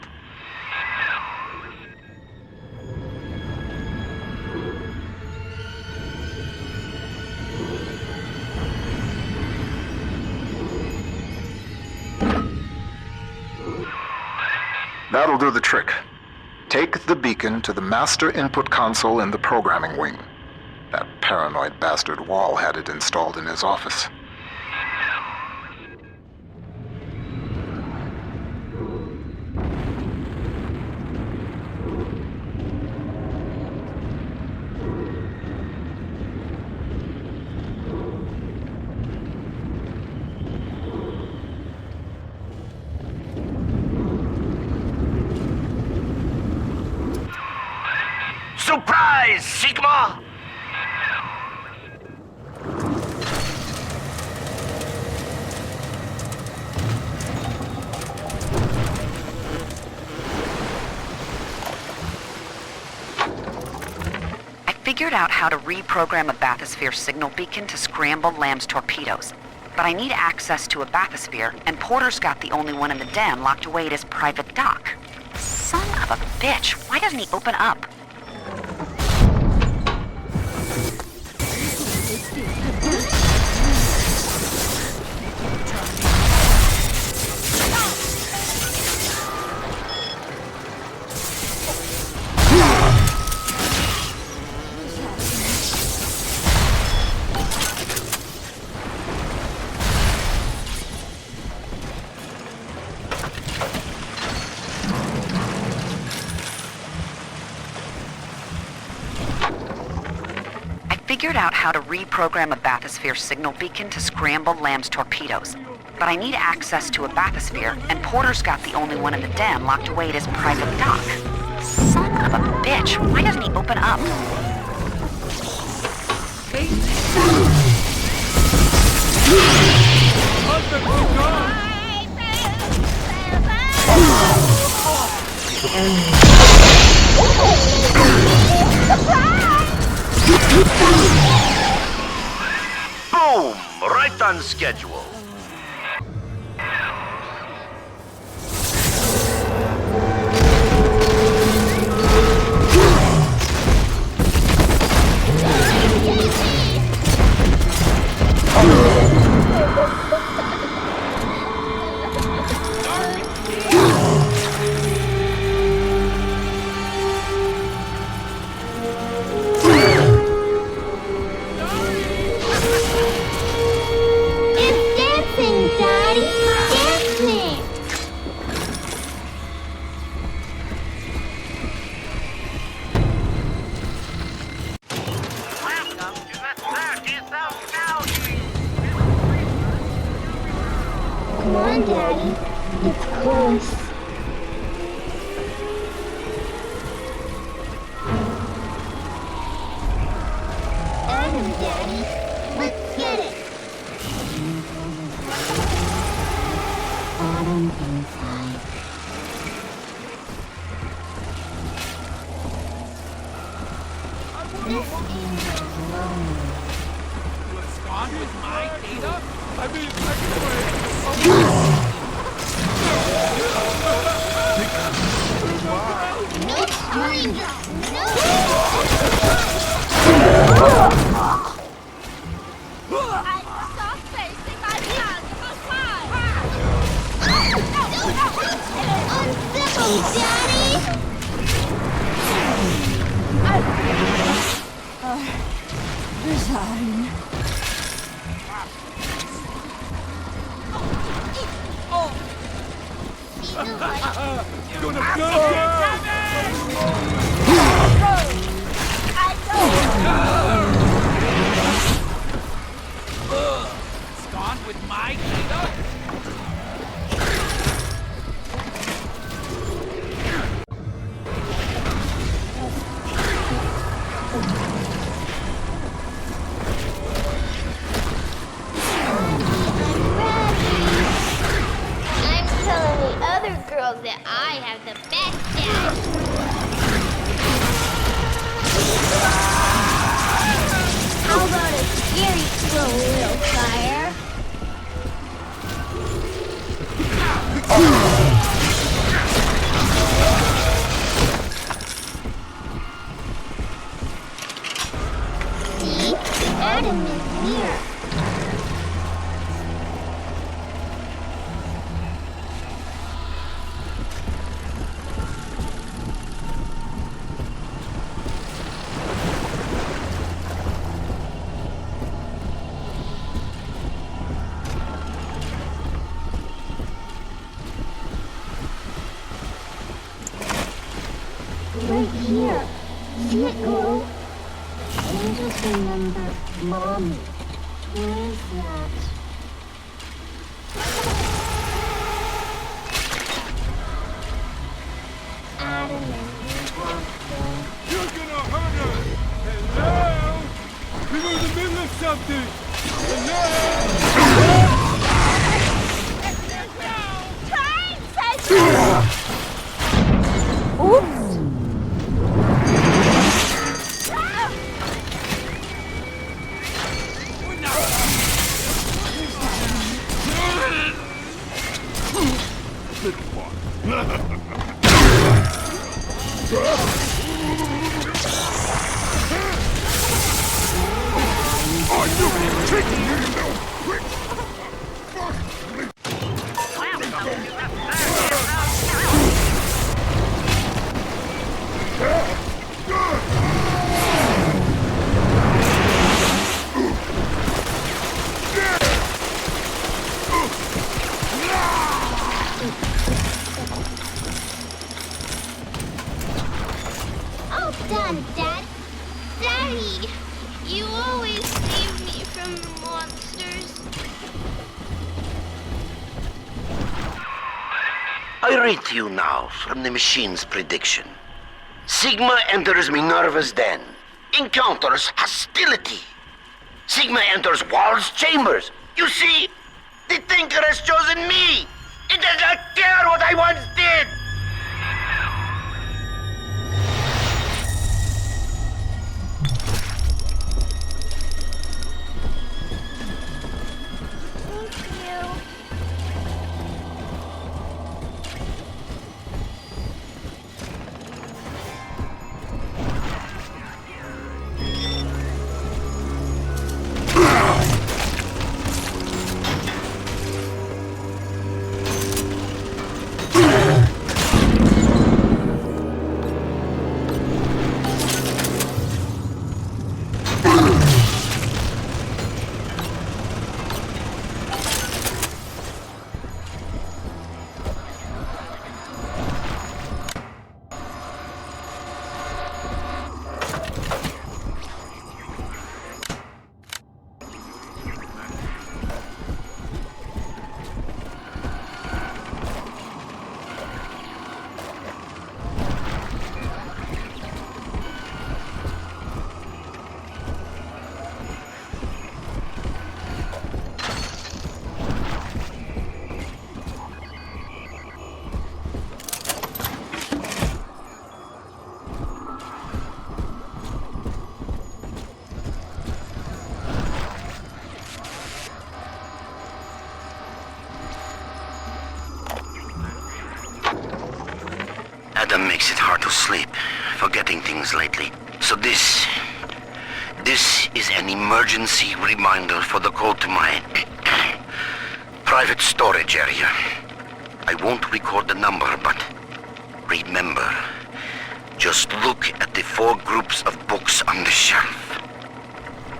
That'll do the trick. Take the beacon to the master input console in the programming wing. That paranoid bastard Wall had it installed in his office. Surprise, Sigma! Figured out how to reprogram a bathysphere signal beacon to scramble Lamb's torpedoes. but I need access to a bathysphere, and Porter's got the only one in the den locked away at his private dock. Son of a bitch, why doesn't he open up? Figured out how to reprogram a bathysphere signal beacon to scramble Lamb's torpedoes. But I need access to a bathysphere, and Porter's got the only one in the den locked away at his private dock. Son of a bitch, why doesn't he open up? Boom! Right on schedule. Come on, Daddy. It's close. Adam, Daddy. Let's get it. Adam inside. This angel's lonely. What's gone with my data? I mean, no stranger! No! I saw facing my hands Uncivil, Daddy! Resign. Gonna go! It's gone with my data? Girls that I have the best dad. How about a scary slow little fire? See? Adam is here. Right here. See it glow? Angels remember Mommy. Where is that? Adam and Eve walking. You're gonna hurt her! Hello? We were in the middle of something! Hello? Time session! Oops! private part. Are you kidding me? Quick! All done, Dad. Daddy, you always save me from the monsters. I read to you now from the machine's prediction. Sigma enters Minerva's den. Encounters hostility. Sigma enters Wall's chambers. You see, the Thinker has chosen me. It does not care what I once did. Adam makes it hard to sleep, forgetting things lately. So this is an emergency reminder for the code to my private storage area. I won't record the number, but remember, just look at the 4 groups of books on the shelf,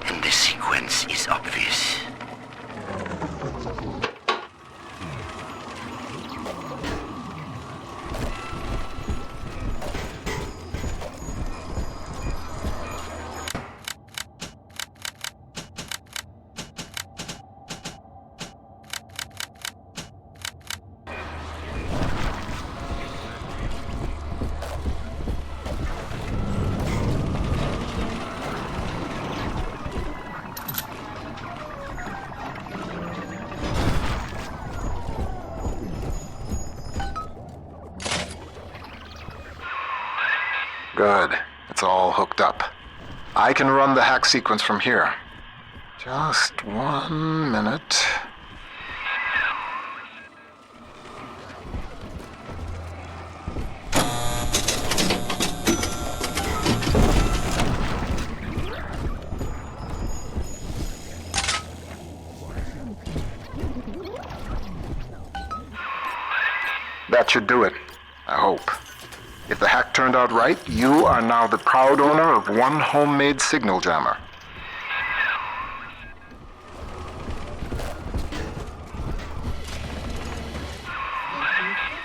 and the sequence is obvious. Good. It's all hooked up. I can run the hack sequence from here. Just 1 minute. That should do it, I hope. If the hack turned out right, you are now the proud owner of 1 homemade signal jammer.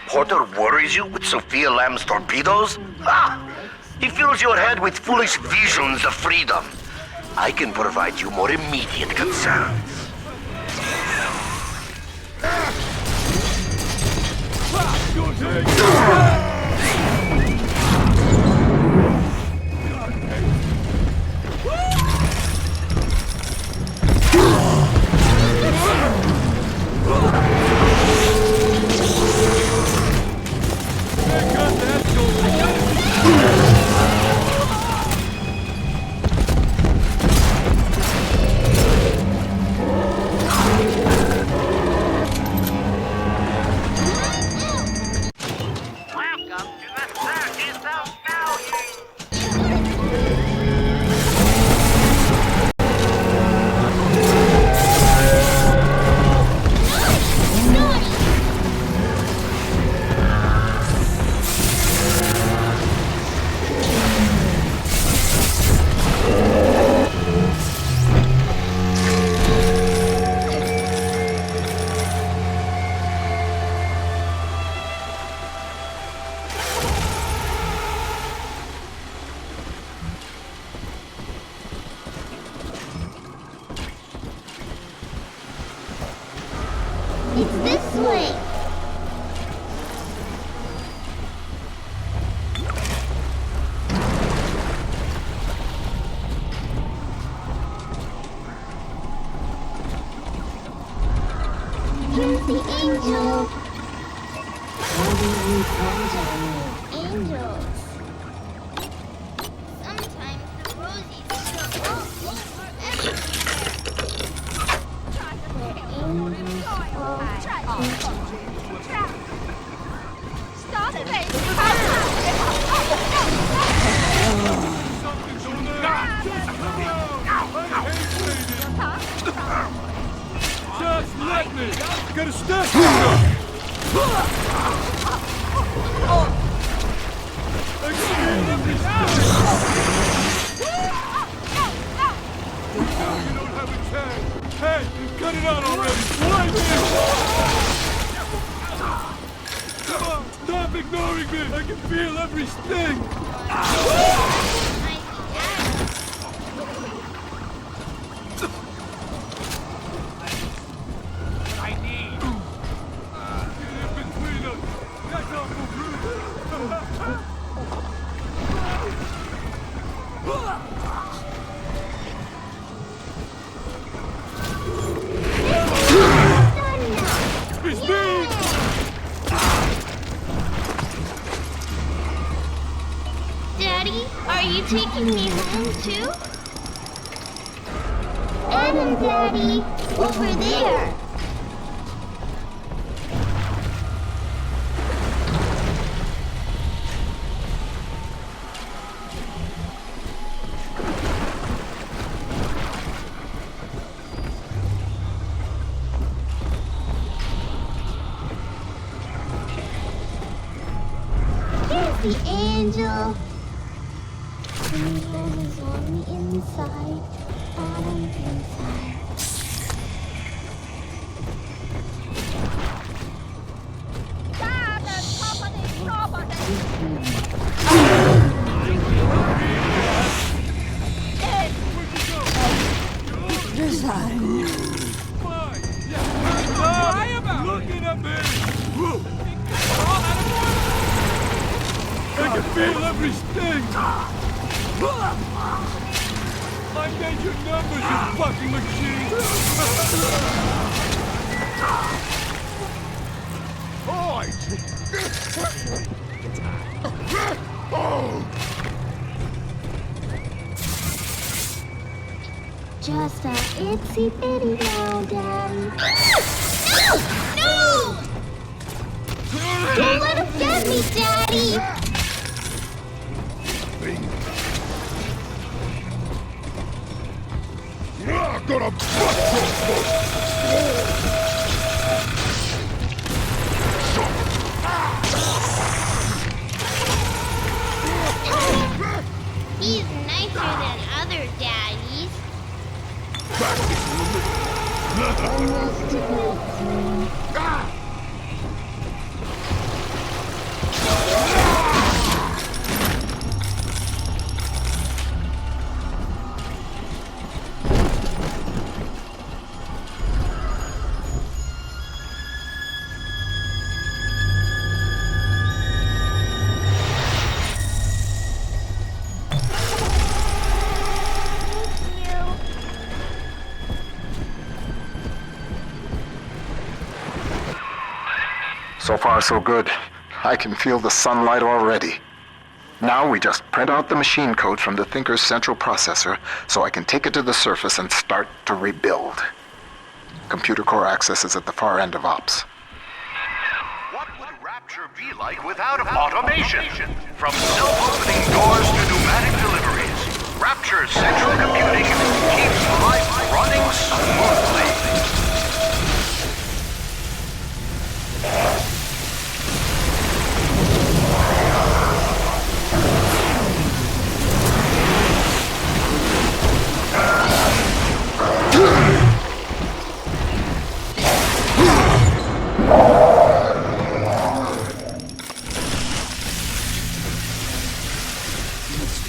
Porter worries you with Sophia Lamb's torpedoes? Ah! He fills your head with foolish visions of freedom. I can provide you more immediate concerns. It's this way. Here's the angel. Angels. Sometimes the rosies show all over everywhere. Stop it, baby! Just let me! Gotta stop! Hey, cut it out already! Why me? Come on, stop ignoring me! I can feel every sting! What I need! Get in between us! That's Uncle Bruce! It's me! Daddy, are you taking me home too? Adam, Daddy, over there. Here's the angel. Angel is on the inside. Adam's inside. Looking at me! I can feel every sting! I made your numbers, you fucking machine! Just a itsy bitty now, Daddy. No! Don't let him get me, Daddy! I'm gonna bust He's nicer than other daddies. So far, so good. I can feel the sunlight already. Now we just print out the machine code from the Thinker's central processor so I can take it to the surface and start to rebuild. Computer core access is at the far end of ops. What would Rapture be like without automation? From self-opening doors to pneumatic deliveries, Rapture's central computing keeps life running smoothly.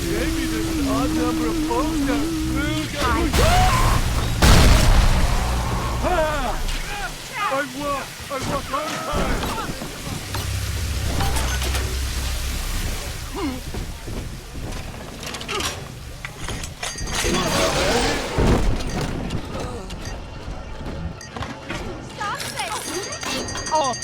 Maybe there's an odd number of folks that I walk on time! Stop this! Oh!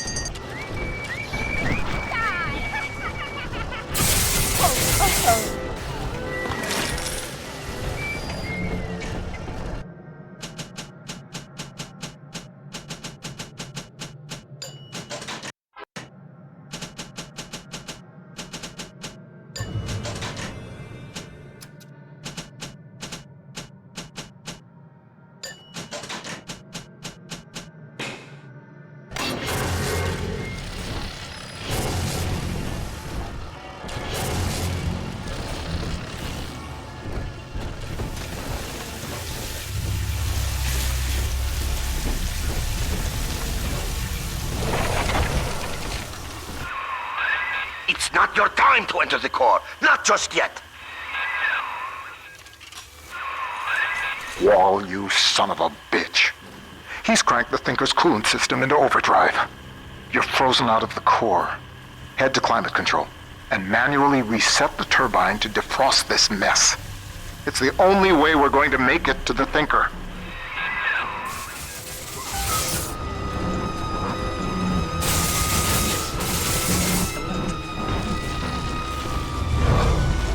It's not your time to enter the core. Not just yet. Wall, you son of a bitch. He's cranked the Thinker's coolant system into overdrive. You're frozen out of the core. Head to climate control and manually reset the turbine to defrost this mess. It's the only way we're going to make it to the Thinker.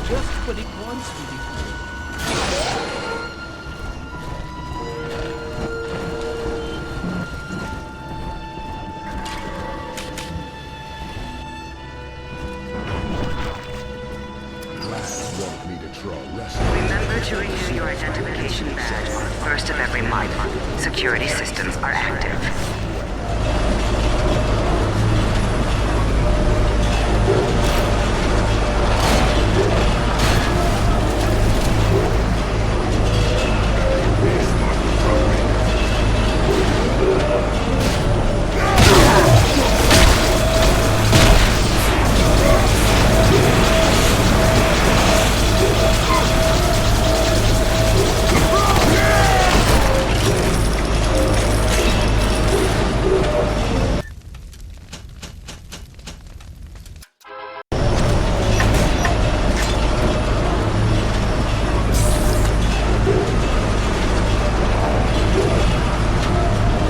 Just what it wants to be. Remember to renew your identification badge on the first of every month. Security systems are active.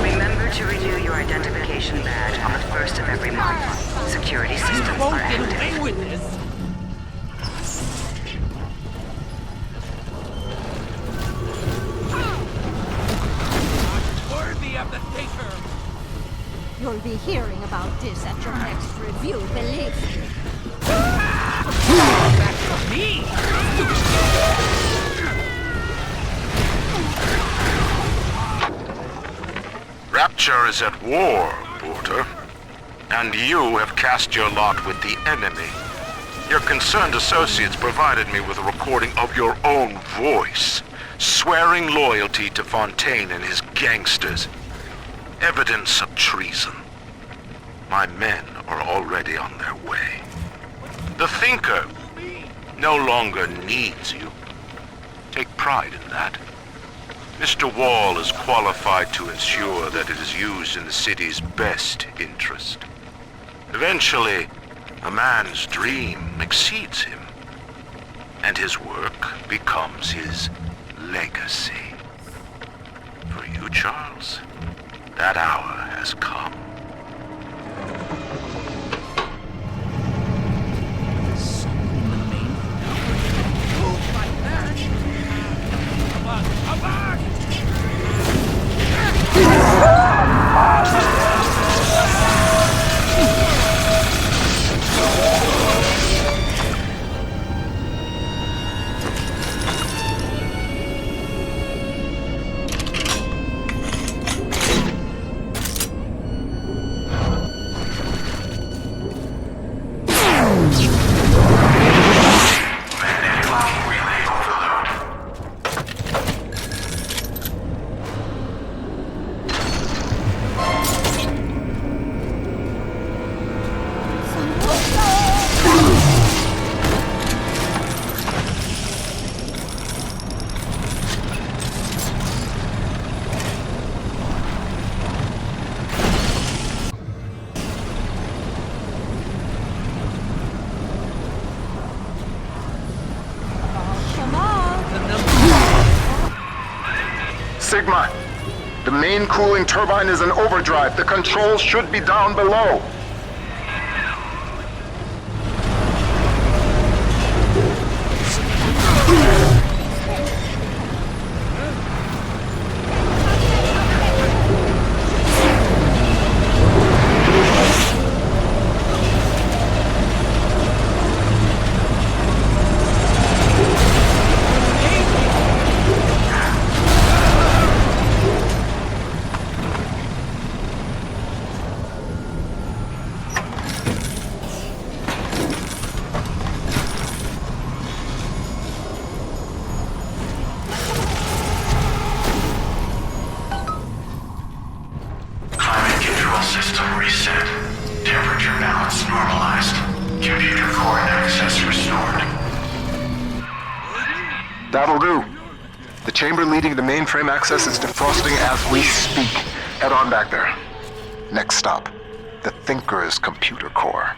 Remember to renew your identification badge on the first of every month. Security systems You won't are get active. away with this! Worthy of the Thinker! You'll be hearing about this at your next review, believe me. That's me! Rapture is at war, Porter. And you have cast your lot with the enemy. Your concerned associates provided me with a recording of your own voice, swearing loyalty to Fontaine and his gangsters. Evidence of treason. My men are already on their way. The Thinker no longer needs you. Take pride in that. Mr. Wall is qualified to ensure that it is used in the city's best interest. Eventually, a man's dream exceeds him, and his work becomes his legacy. For you, Charles, that hour has come. Someone in the main move like that! Come on, come back! main cooling turbine is in overdrive. The controls should be down below. System reset. Temperature balance normalized. Computer core access restored. That'll do. The chamber leading to mainframe access is defrosting as we speak. Head on back there. Next stop, the Thinker's computer core.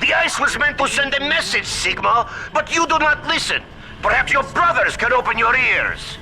The ice was meant to send a message, Sigma, but you do not listen. Perhaps your brothers can open your ears.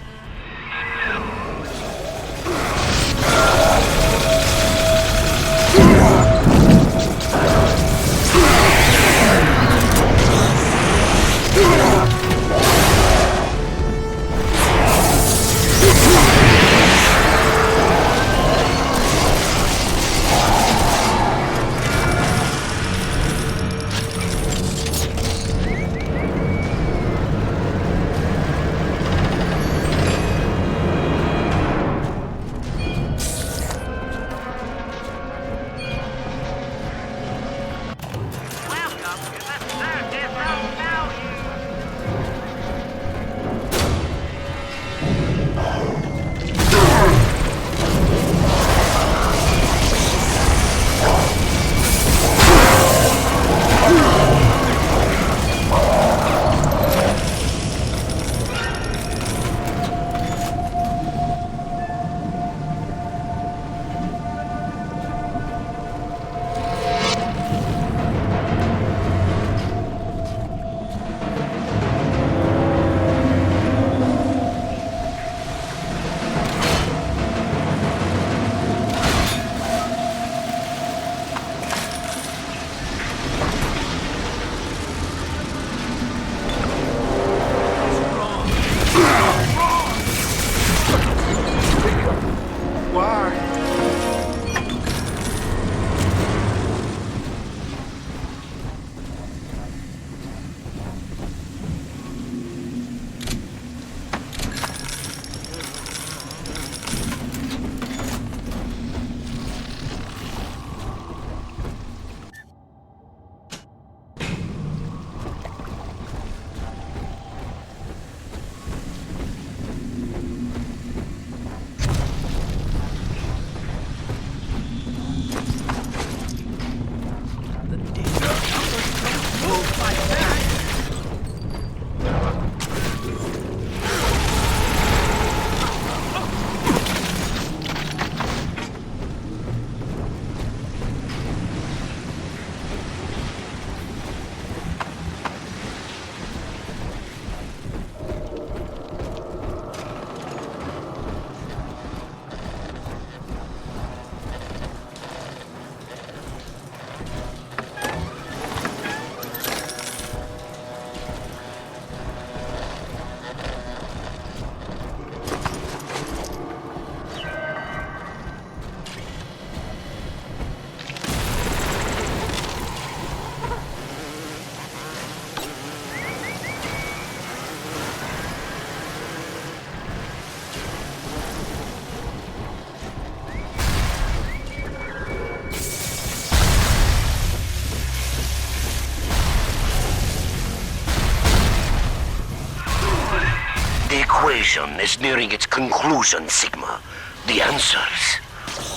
The equation is nearing its conclusion, Sigma. The answers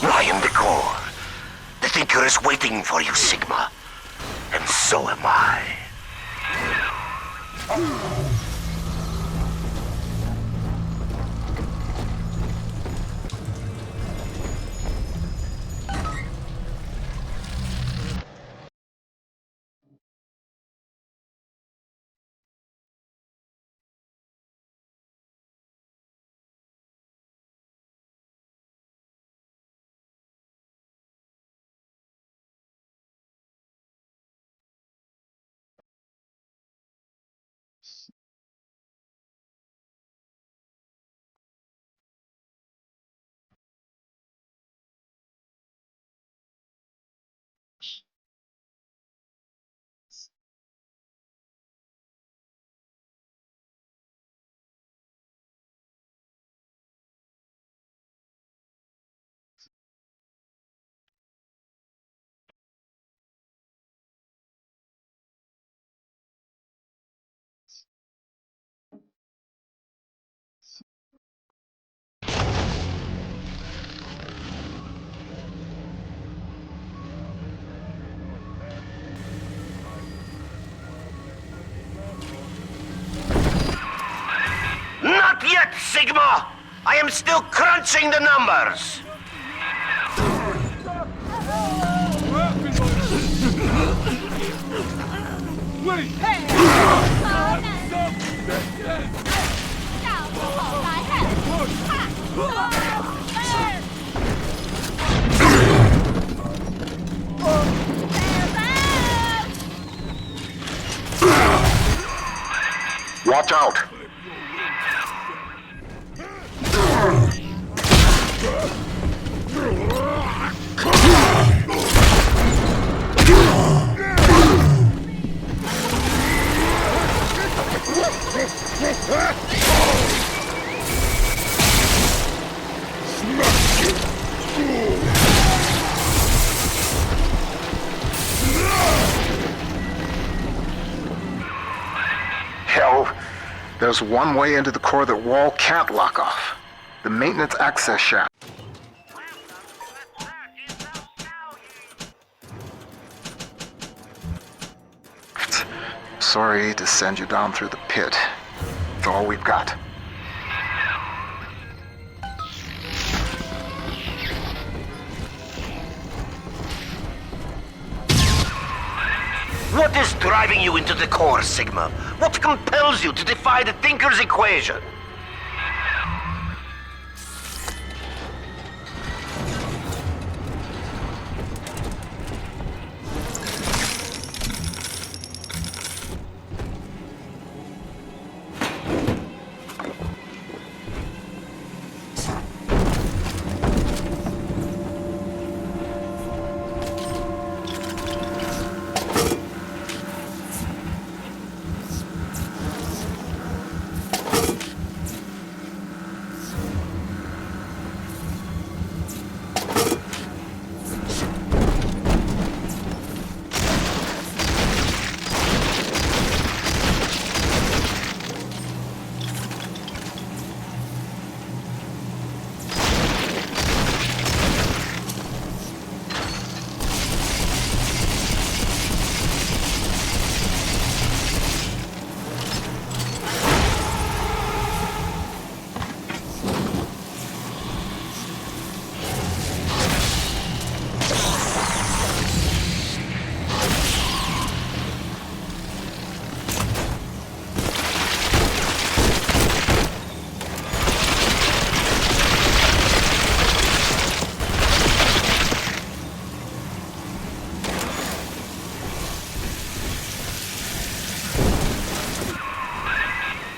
lie in the core. The Thinker is waiting for you, Sigma. And so am I. Sigma! I am still crunching the numbers! Wait! Hey! Watch out! Hell, there's one way into the core that wall can't lock off. The maintenance access shaft. Sorry to send you down through the pit. It's all we've got. What is driving you into the core, Sigma? What compels you to defy the Thinker's equation?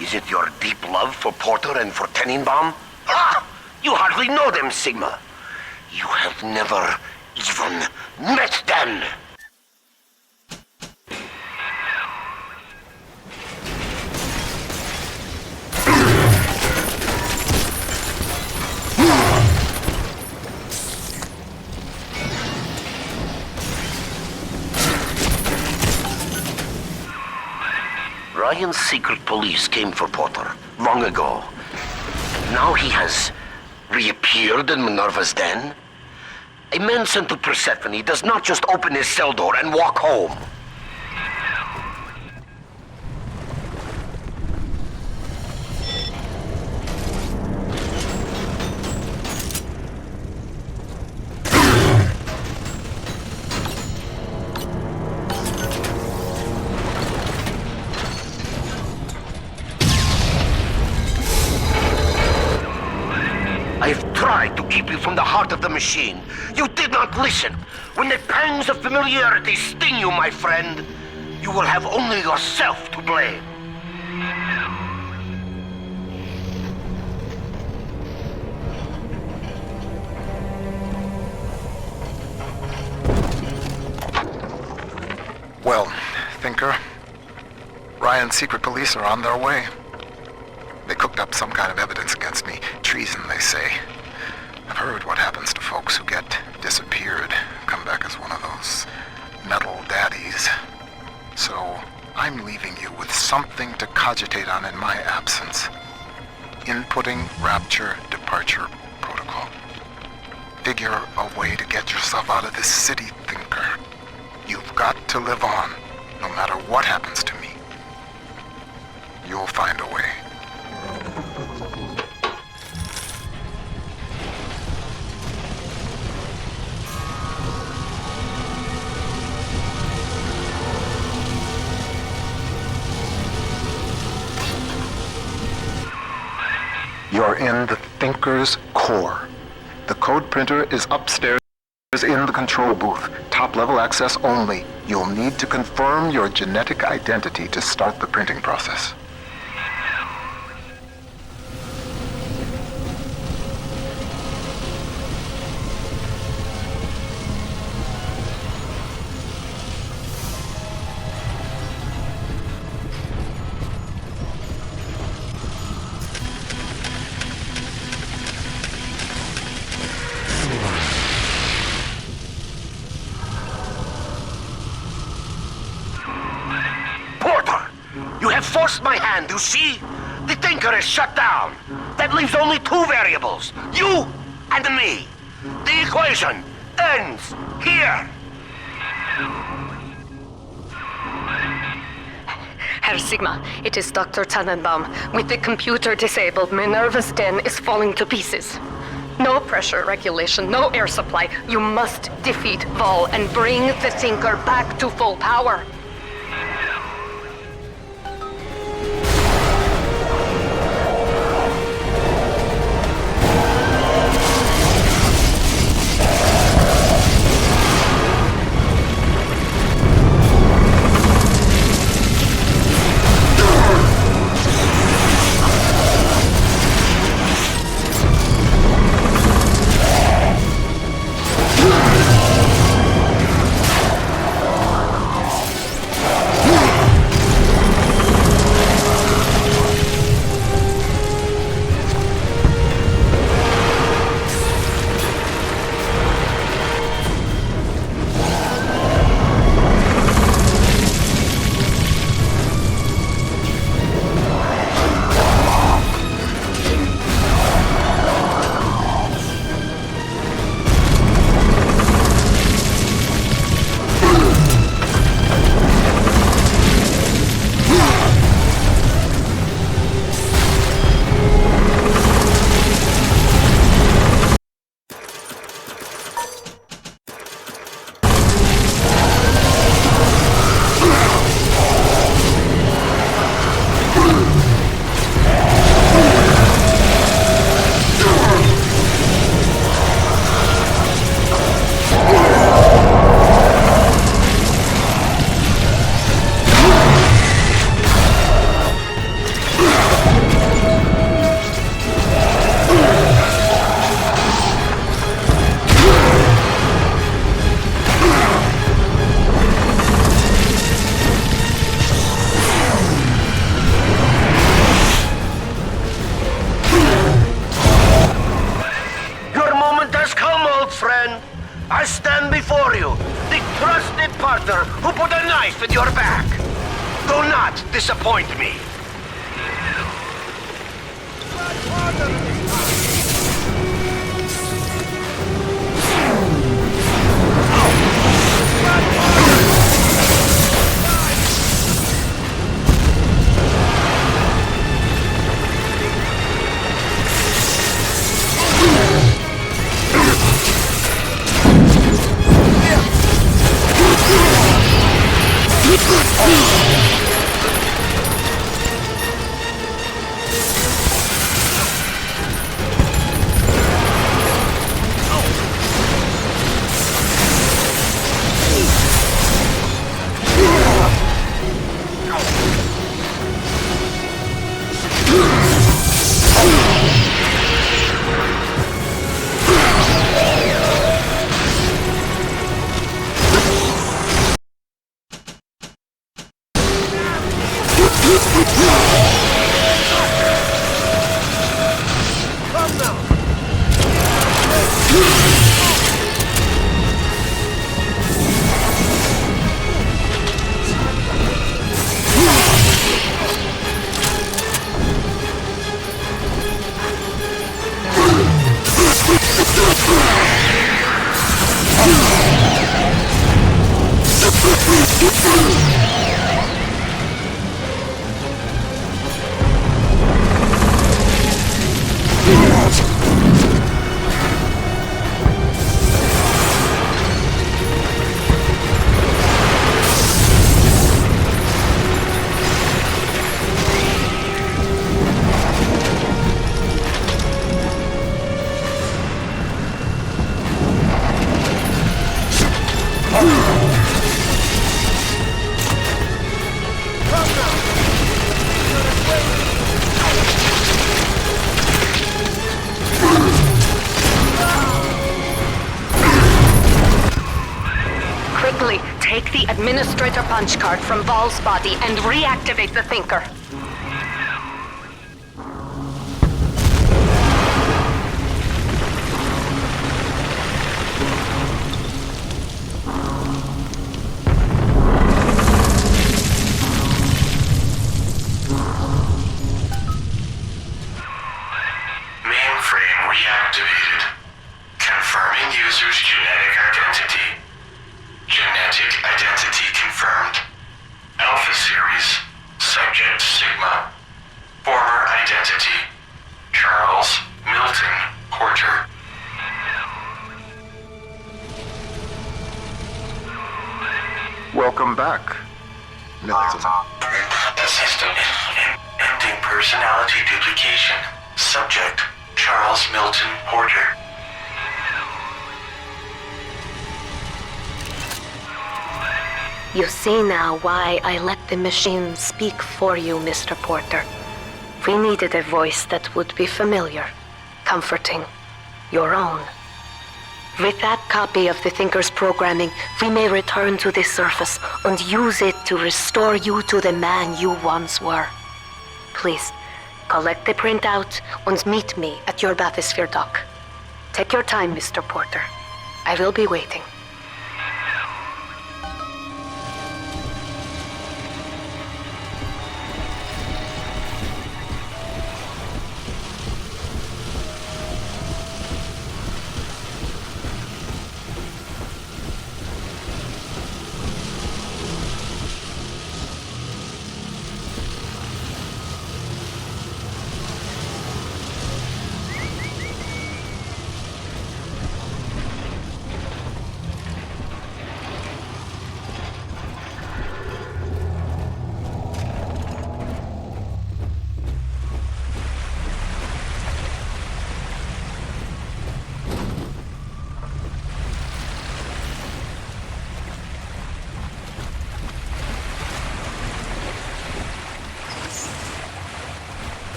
Is it your deep love for Porter and for Tenenbaum? Ah! You hardly know them, Sigma. You have never even met them. Ryan's secret police came for Porter long ago. Now he has reappeared in Minerva's den. A man sent to Persephone does not just open his cell door and walk home. I've tried to keep you from the heart of the machine. You did not listen. When the pangs of familiarity sting you, my friend, you will have only yourself to blame. Well, Thinker, Ryan's secret police are on their way. They cooked up some kind of evidence against me. Treason, they say. I've heard what happens to folks who get disappeared, come back as one of those metal daddies. So I'm leaving you with something to cogitate on in my absence. Inputting Rapture Departure Protocol. Figure a way to get yourself out of this city, Thinker. You've got to live on, no matter what happens to me. You'll find a way. You're in the Thinker's core. The code printer is upstairs in the control booth. Top-level access only. You'll need to confirm your genetic identity to start the printing process. Forced my hand, you see? The Thinker is shut down. That leaves only two variables. You and me. The equation ends here. Herr Sigma, it is Dr. Tannenbaum. With the computer disabled, Minerva's den is falling to pieces. No pressure regulation, no air supply. You must defeat Vol and bring the Thinker back to full power. I stand before you, the trusted partner who put a knife in your back. Do not disappoint me. punch card from Vol's body and reactivate the Thinker. Mainframe reactivated. Confirming user's genetic identity. Genetic identity confirmed. Alpha Series. Subject Sigma. Former identity. Charles Milton Porter. Welcome back, Milton. System ending personality duplication. Subject Charles Milton Porter. You see now why I let the machine speak for you, Mr. Porter. We needed a voice that would be familiar, comforting, your own. With that copy of the Thinker's programming, we may return to the surface and use it to restore you to the man you once were. Please, collect the printout and meet me at your bathysphere dock. Take your time, Mr. Porter. I will be waiting.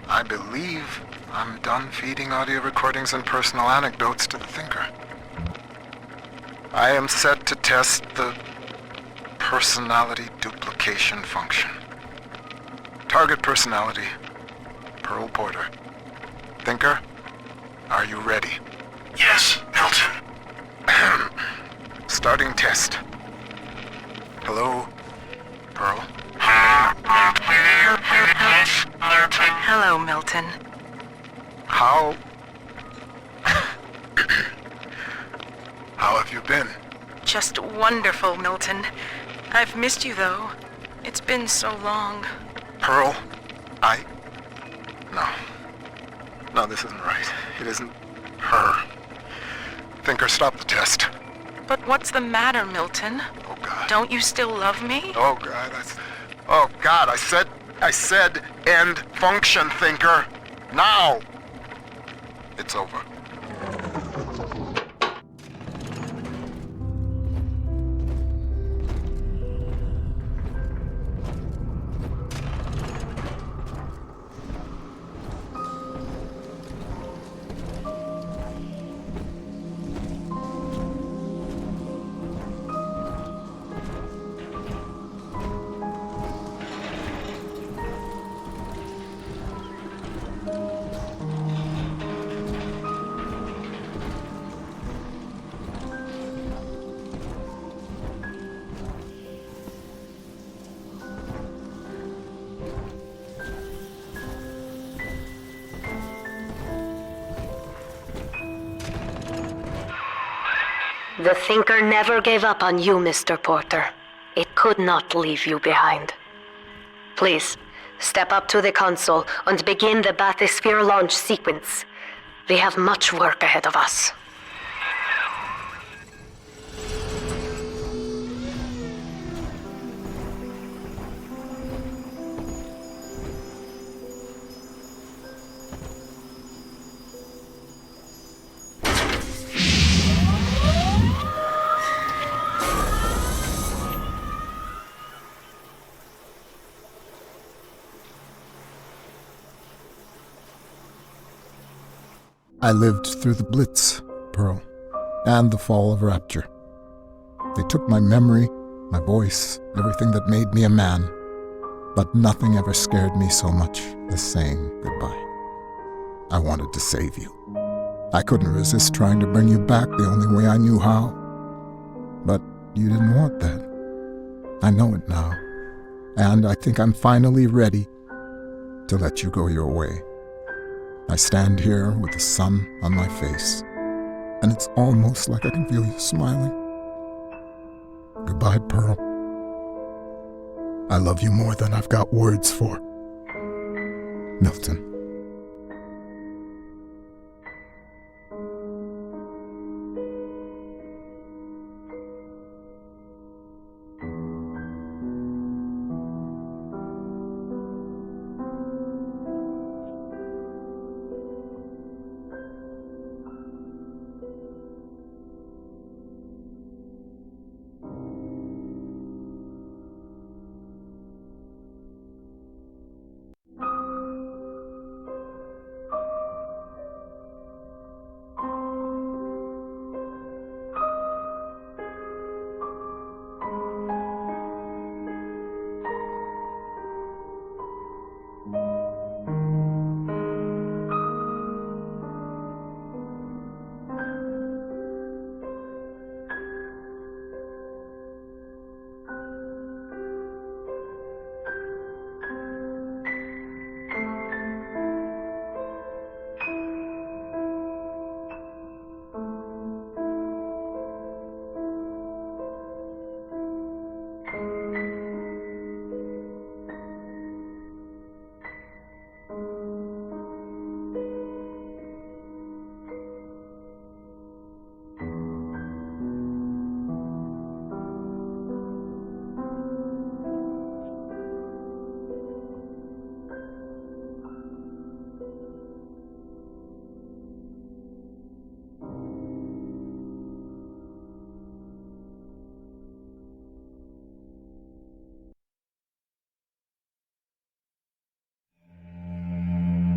I believe I'm done feeding audio recordings and personal anecdotes to the Thinker. I am set to test the personality duplication function. Target personality, Pearl Porter. Thinker, are you ready? Yes, Milton. Starting test. Hello, Pearl. Hello, Milton. How have you been? Just wonderful, Milton. I've missed you, though. It's been so long. Pearl, No, this isn't right. It isn't her. Thinker, stop the test. But what's the matter, Milton? Oh, God. Don't you still love me? Oh, God, I said end function, Thinker. Now! It's over. The Thinker never gave up on you, Mr. Porter. It could not leave you behind. Please, step up to the console and begin the bathysphere launch sequence. We have much work ahead of us. I lived through the Blitz, Pearl, and the fall of Rapture. They took my memory, my voice, everything that made me a man, but nothing ever scared me so much as saying goodbye. I wanted to save you. I couldn't resist trying to bring you back the only way I knew how. But you didn't want that. I know it now, and I think I'm finally ready to let you go your way. I stand here with the sun on my face, and it's almost like I can feel you smiling. Goodbye, Pearl. I love you more than I've got words for. Milton.